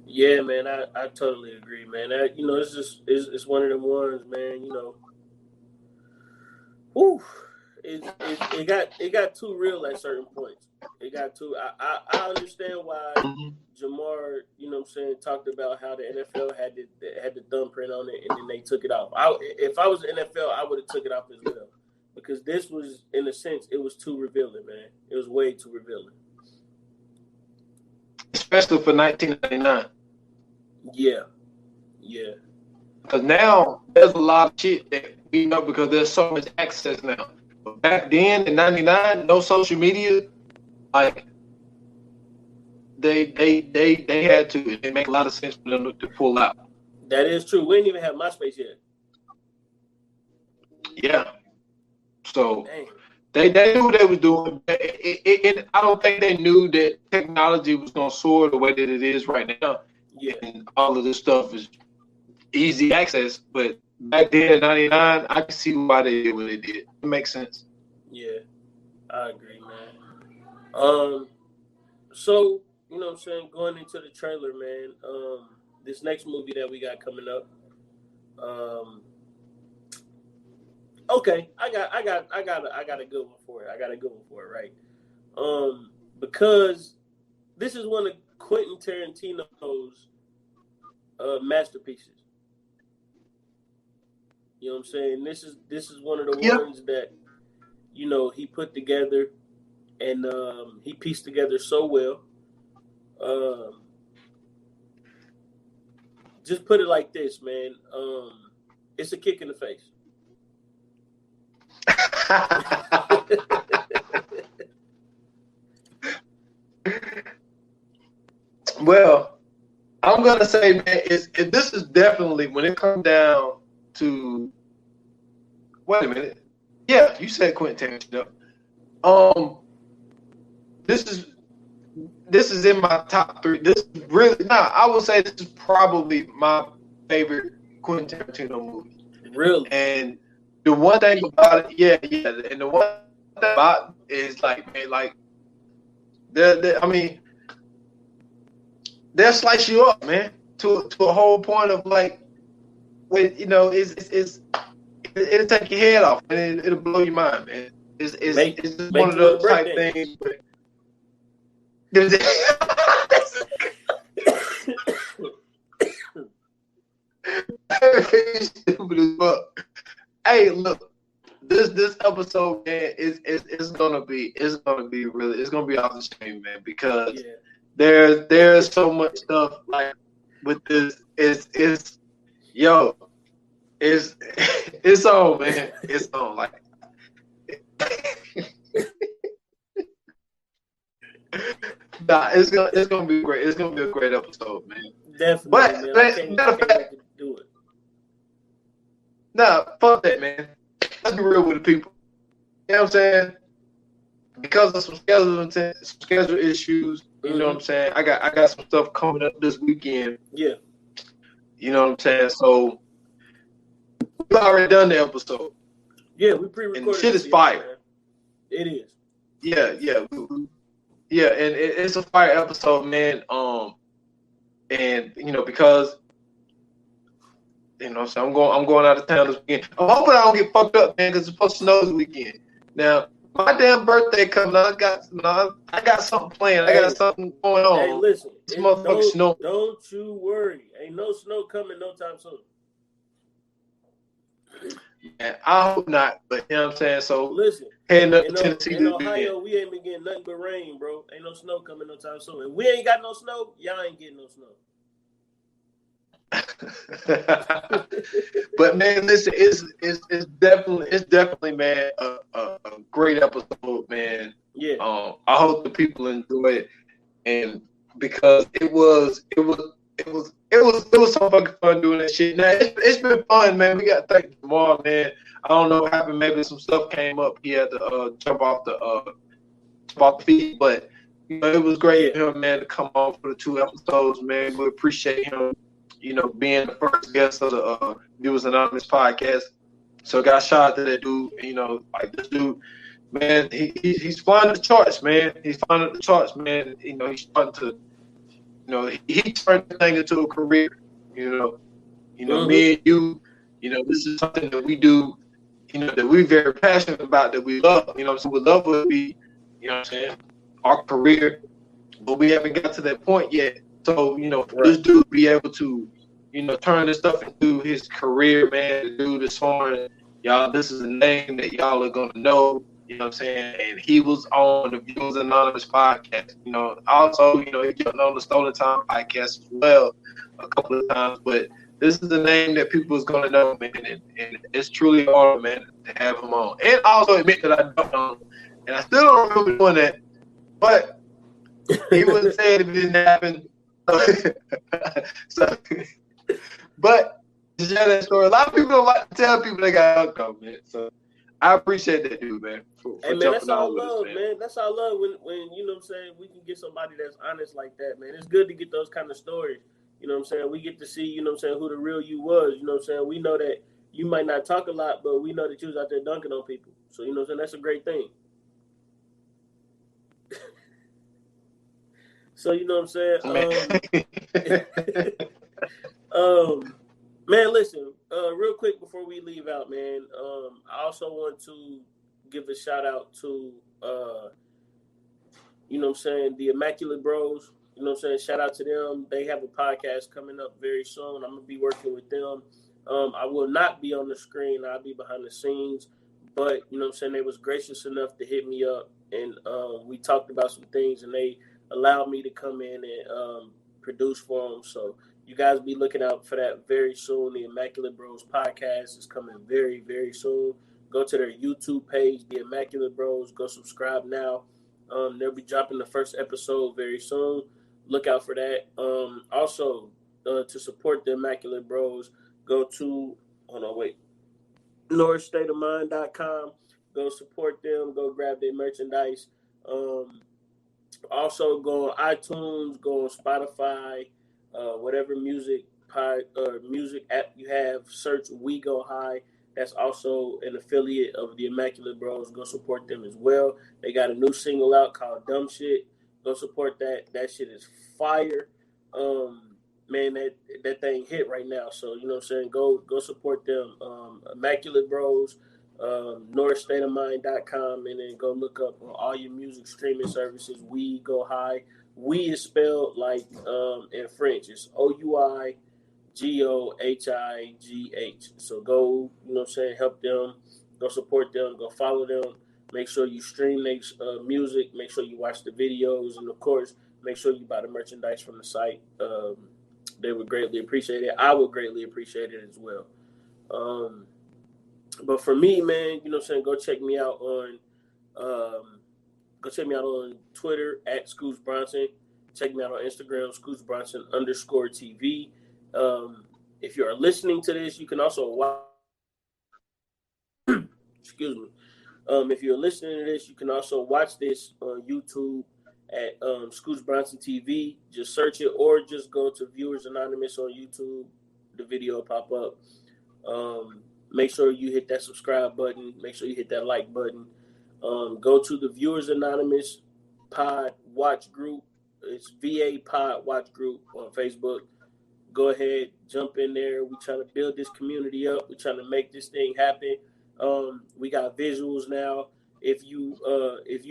Yeah, man, I totally agree, man. It's just it's one of them ones, man. Whew, it got too real at certain points. It got too. I understand why Jamar, talked about how the NFL had the thumbprint on it, and then they took it off. If I was the NFL, I would have took it off as well, because this was, in a sense, it was too revealing, man. It was way too revealing, especially for 1999. Yeah. Because now there's a lot of shit that we know because there's so much access now. But back then in '99, no social media, like they had to. It make a lot of sense for them to pull out. That is true. We didn't even have MySpace yet. Yeah. So Dang. they knew what they was doing. I don't think they knew that technology was gonna soar the way that it is right now. Yeah. And all of this stuff is easy access, but back then in '99, I can see why they did what they did. It makes sense. Yeah, I agree, man. So going into the trailer, man. This next movie that we got coming up. Okay, I got a good one for it. Right. Because this is one of Quentin Tarantino's masterpieces. You know what I'm saying? This is one of the ones that, he put together and he pieced together so well. Just put it like this, man. It's a kick in the face. Well, I'm gonna say, man, this is definitely, when it comes down to, wait a minute. Yeah, you said Quentin Tarantino. This is in my top 3. This is really, I would say this is probably my favorite Quentin Tarantino movie. Really? And the one thing about it, yeah, and the one thing about it is, like, man, like, I mean, they'll slice you up, man, to a whole point of, like, when, it'll take your head off, and it'll blow your mind, man. It's just one of those type things. But stupid as fuck. Hey, look, this episode, man, it's gonna be really, it's gonna be off the chain, man, because there's so much stuff, like, with this. It's on, man. It's on, like. Nah, it's gonna be great. It's gonna be a great episode, man. Definitely, but man. I can't wait to do it. Nah, fuck that, man. Let's be real with the people. You know what I'm saying? Because of some schedule issues, you know what I'm saying? I got some stuff coming up this weekend. Yeah. You know what I'm saying? So we already done the episode. Yeah, we pre-recorded. And shit is fire. Man. It is. Yeah. Yeah, and it's a fire episode, man. And because so I'm going out of town this weekend. I'm hoping I don't get fucked up, man, because it's supposed to snow this weekend. Now, my damn birthday coming up. I got something planned. I got something going on. Hey, listen, this motherfucking snow. Don't you worry. Ain't no snow coming no time soon. Man, I hope not, but you know what I'm saying? So listen, heading up to Tennessee in Ohio, we ain't been getting nothing but rain, bro. Ain't no snow coming no time soon. And we ain't got no snow, y'all ain't getting no snow. But man, listen, it's definitely, man, a great episode, man. Yeah. I hope the people enjoy it, and because it was so fucking fun doing that shit. Now it's been fun, man. We got to thank Jamal, man. I don't know what happened. Maybe some stuff came up. He had to jump off the feed, but it was great for him, man, to come on for the 2 episodes, man. We appreciate him, being the first guest of the Viewers Anonymous podcast. So got shout out to that dude. Like, this dude, man, he's flying the charts, man. He's starting to You know, he turned the thing into a career. You know, Mhm. me and you, you know, this is something that we do, you know, that we're very passionate about, that we love. You know, so we love would be, you know what I'm saying, our career, but we haven't got to that point yet. So, you know, for this Right. dude to be able to, you know, turn this stuff into his career, man, the dude is showing y'all this is a name that y'all are gonna know, you know what I'm saying? And he was on the Viewers Anonymous podcast. You know, also, you know, he jumped on the Stolen Time podcast as well a couple of times, but this is the name that people is gonna know, man, and it's truly an honor, man, to have him on. And also admit that I dunked on him, and I still don't remember doing that, but he wouldn't say it if it didn't happen. So, but to share that story, a lot of people don't like to tell people they got dunked on, man. So I appreciate that dude, man, for Hey man, that's jumping all on with us, love, man. man. That's all love when you know what I'm saying, we can get somebody that's honest like that, man. It's good to get those kind of stories. You know what I'm saying? We get to see, you know what I'm saying, who the real you was. You know what I'm saying? We know that you might not talk a lot, but we know that you was out there dunking on people. So you know what I'm saying? That's a great thing. So you know what I'm saying? Man, listen, real quick before we leave out, man, I also want to give a shout out to you know what I'm saying, the Immaculate Bros. You know what I'm saying? Shout out to them. They have a podcast coming up very soon. I'm gonna be working with them. I will not be on the screen. I'll be behind the scenes. But you know what I'm saying? They was gracious enough to hit me up, and we talked about some things, and they allowed me to come in and produce for them. So you guys be looking out for that very soon. The Immaculate Bros podcast is coming very, very soon. Go to their YouTube page, The Immaculate Bros. Go subscribe now. They'll be dropping the first episode very soon. Look out for that. Also, to support the Immaculate Bros, go to, NorthStateOfMind.com. Go support them. Go grab their merchandise. Also, go on iTunes, go on Spotify, whatever music app you have. Search We Go High. That's also an affiliate of the Immaculate Bros. Go support them as well. They got a new single out called Dumb Shit. Go support that. That shit is fire. Man, that thing hit right now. So you know what I'm saying. Go support them. Immaculate Bros. NorthStateOfMind.com, and then go look up on all your music streaming services. We Go High. We is spelled like in French. It's OUIGOHIGH. So go, you know what I'm saying, help them, go support them, go follow them. Make sure you stream their music. Make sure you watch the videos, and of course, make sure you buy the merchandise from the site. They would greatly appreciate it. I would greatly appreciate it as well. But for me, man, you know what I'm saying, go check me out on Twitter at Scoots Bronson. Check me out on Instagram, Scoots Bronson _TV. If you are listening to this, you can also watch. Excuse me. If you're listening to this, you can also watch this on YouTube at Scoots Bronson TV. Just search it, or just go to Viewers Anonymous on YouTube. The video will pop up. Make sure you hit that subscribe button. Make sure you hit that like button. Go to the Viewers Anonymous Pod Watch Group. It's VA Pod Watch Group on Facebook. Go ahead, jump in there. We're trying to build this community up. We're trying to make this thing happen. We got visuals now. If you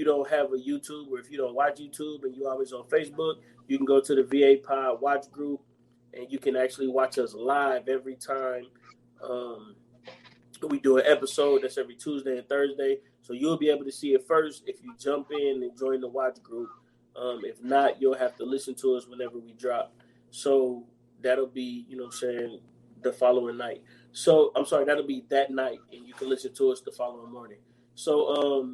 don't have a YouTube, or if you don't watch YouTube and you're always on Facebook, you can go to the VA Pod Watch Group, and you can actually watch us live every time we do an episode. That's every Tuesday and Thursday. So you'll be able to see it first if you jump in and join the watch group. If not, you'll have to listen to us whenever we drop. So that'll be, you know what I'm saying, the following night. So I'm sorry, that'll be that night, and you can listen to us the following morning. So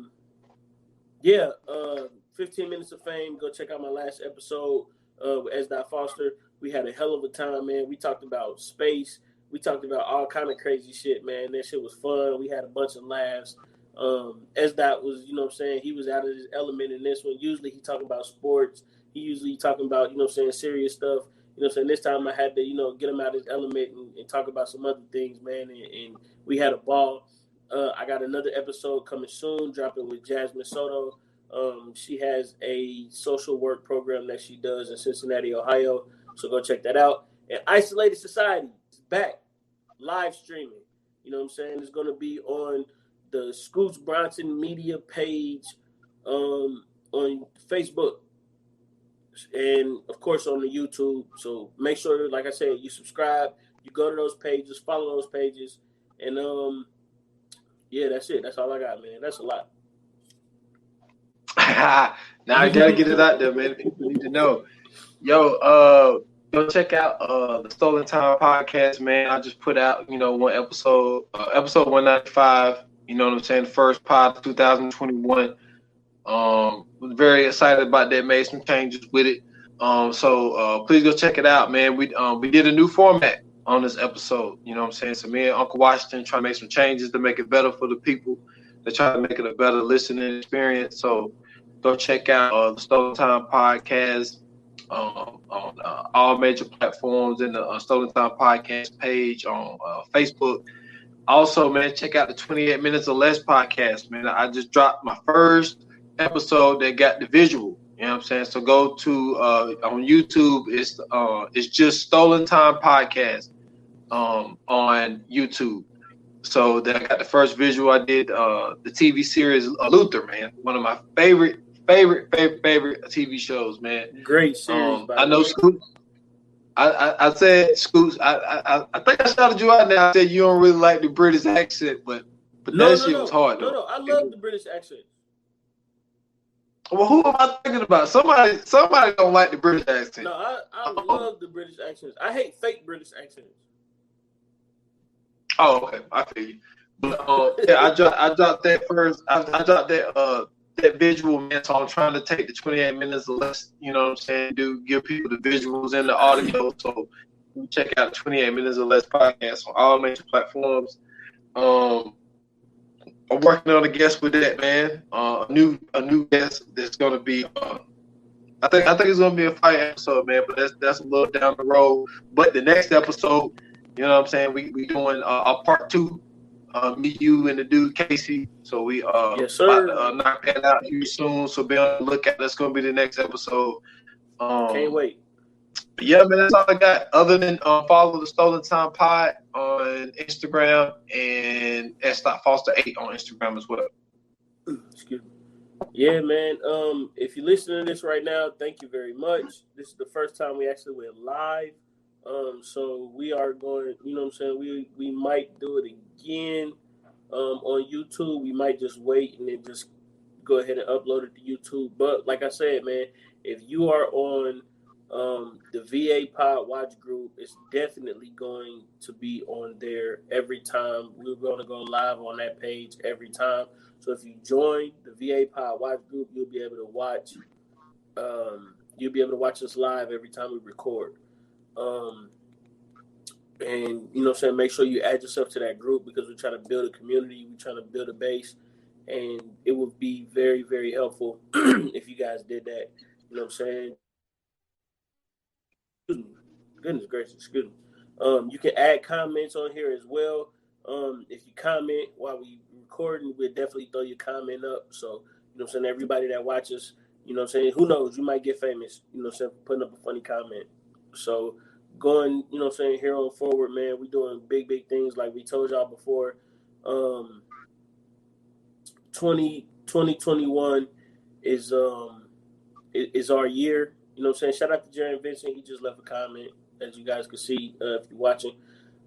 15 Minutes of Fame. Go check out my last episode with S. Foster. We had a hell of a time, man. We talked about space. We talked about all kind of crazy shit, man. That shit was fun. We had a bunch of laughs. S. was, you know what I'm saying, he was out of his element in this one. Usually he talking about sports. He usually talking about, you know what I'm saying, serious stuff. You know what I'm saying? This time I had to, you know, get him out of his element and talk about some other things, man. And we had a ball. I got another episode coming soon, dropping with Jasmine Soto. She has a social work program that she does in Cincinnati, Ohio. So go check that out. And Isolated Society is back, live streaming. You know what I'm saying? It's going to be on the Scoots Bronson media page on Facebook. And, of course, on the YouTube. So make sure, like I said, you subscribe. You go to those pages, follow those pages. And, yeah, that's it. That's all I got, man. That's a lot. Now you gotta get it out there, man. People need to know. Yo, go check out the Stolen Time podcast, man. I just put out, one episode, episode 195. You know what I'm saying? First pod of 2021. Was very excited about that. Made some changes with it. So please go check it out, man. We did a new format on this episode. You know what I'm saying? So me and Uncle Washington trying to make some changes to make it better for the people. They're trying to make it a better listening experience. So go check out the Stolen Time podcast on all major platforms and the Stolen Time podcast page on Facebook. Also, man, check out the 28 Minutes or Less podcast, man. I just dropped my first episode that got the visual. You know what I'm saying? So go to on YouTube. It's just Stolen Time podcast on YouTube. So then I got the first visual. I did the TV series Luther, man. One of my favorite TV shows, man. Great series. I know Scoots. I said Scoots. I think I shouted you out now. I said you don't really like the British accent, but that shit was hard though. No, I love the British accent. Well, who am I thinking about? Somebody don't like the British accent. No, I love the British accents. I hate fake British accents. Oh, okay, I feel you. But yeah, I dropped that first. I dropped that visual, man. So I'm trying to take the 28 minutes or less. You know what I'm saying? Give people the visuals and the audio. So check out 28 Minutes or Less podcast on all major platforms. I'm working on a guest with that, man. A new guest that's gonna be. I think it's gonna be a fire episode, man. But that's a little down the road. But the next episode, you know what I'm saying? We doing a part 2. Me, you, and the dude Casey. So we yes, sir. about to knock that out here soon. So be on the lookout. That's gonna be the next episode. Can't wait. But yeah, man, that's all I got. Other than follow the Stolen Time Pod on Instagram and S.Foster8 on Instagram as well. Excuse me. Yeah, man. If you're listening to this right now, thank you very much. This is the first time we actually went live. So we are going, you know what I'm saying? We might do it again on YouTube. We might just wait and then just go ahead and upload it to YouTube. But like I said, man, if you are on the VA Pod Watch group, it's definitely going to be on there every time. We're going to go live on that page every time. So if you join the VA Pod Watch group, you'll be able to watch. You'll be able to watch us live every time we record. And you know what I'm saying, make sure you add yourself to that group because we're trying to build a community, we're trying to build a base, and it would be very, very helpful if you guys did that. You know what I'm saying? Goodness gracious, excuse me. You can add comments on here as well. If you comment while we recording, we'll definitely throw your comment up. So, you know what I'm saying, everybody that watches, you know what I'm saying, who knows, you might get famous, you know what I'm saying, putting up a funny comment. So going, you know what I'm saying, here on forward, man, we doing big things like we told y'all before. 2021 is our year. You know what I'm saying? Shout out to Jaron Vincent. He just left a comment, as you guys can see if you're watching.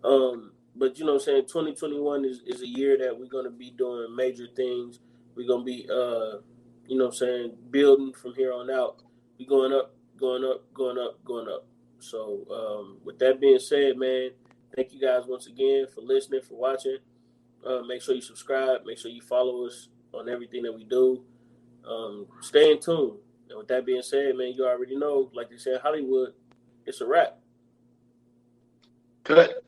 But you know what I'm saying, 2021 is a year that we're going to be doing major things. We're going to be, you know what I'm saying, building from here on out. We're going up. So with that being said, man, thank you guys once again for listening, for watching. Make sure you subscribe. Make sure you follow us on everything that we do. Stay in tune. And with that being said, man, you already know, like they said in Hollywood, it's a wrap. Cut.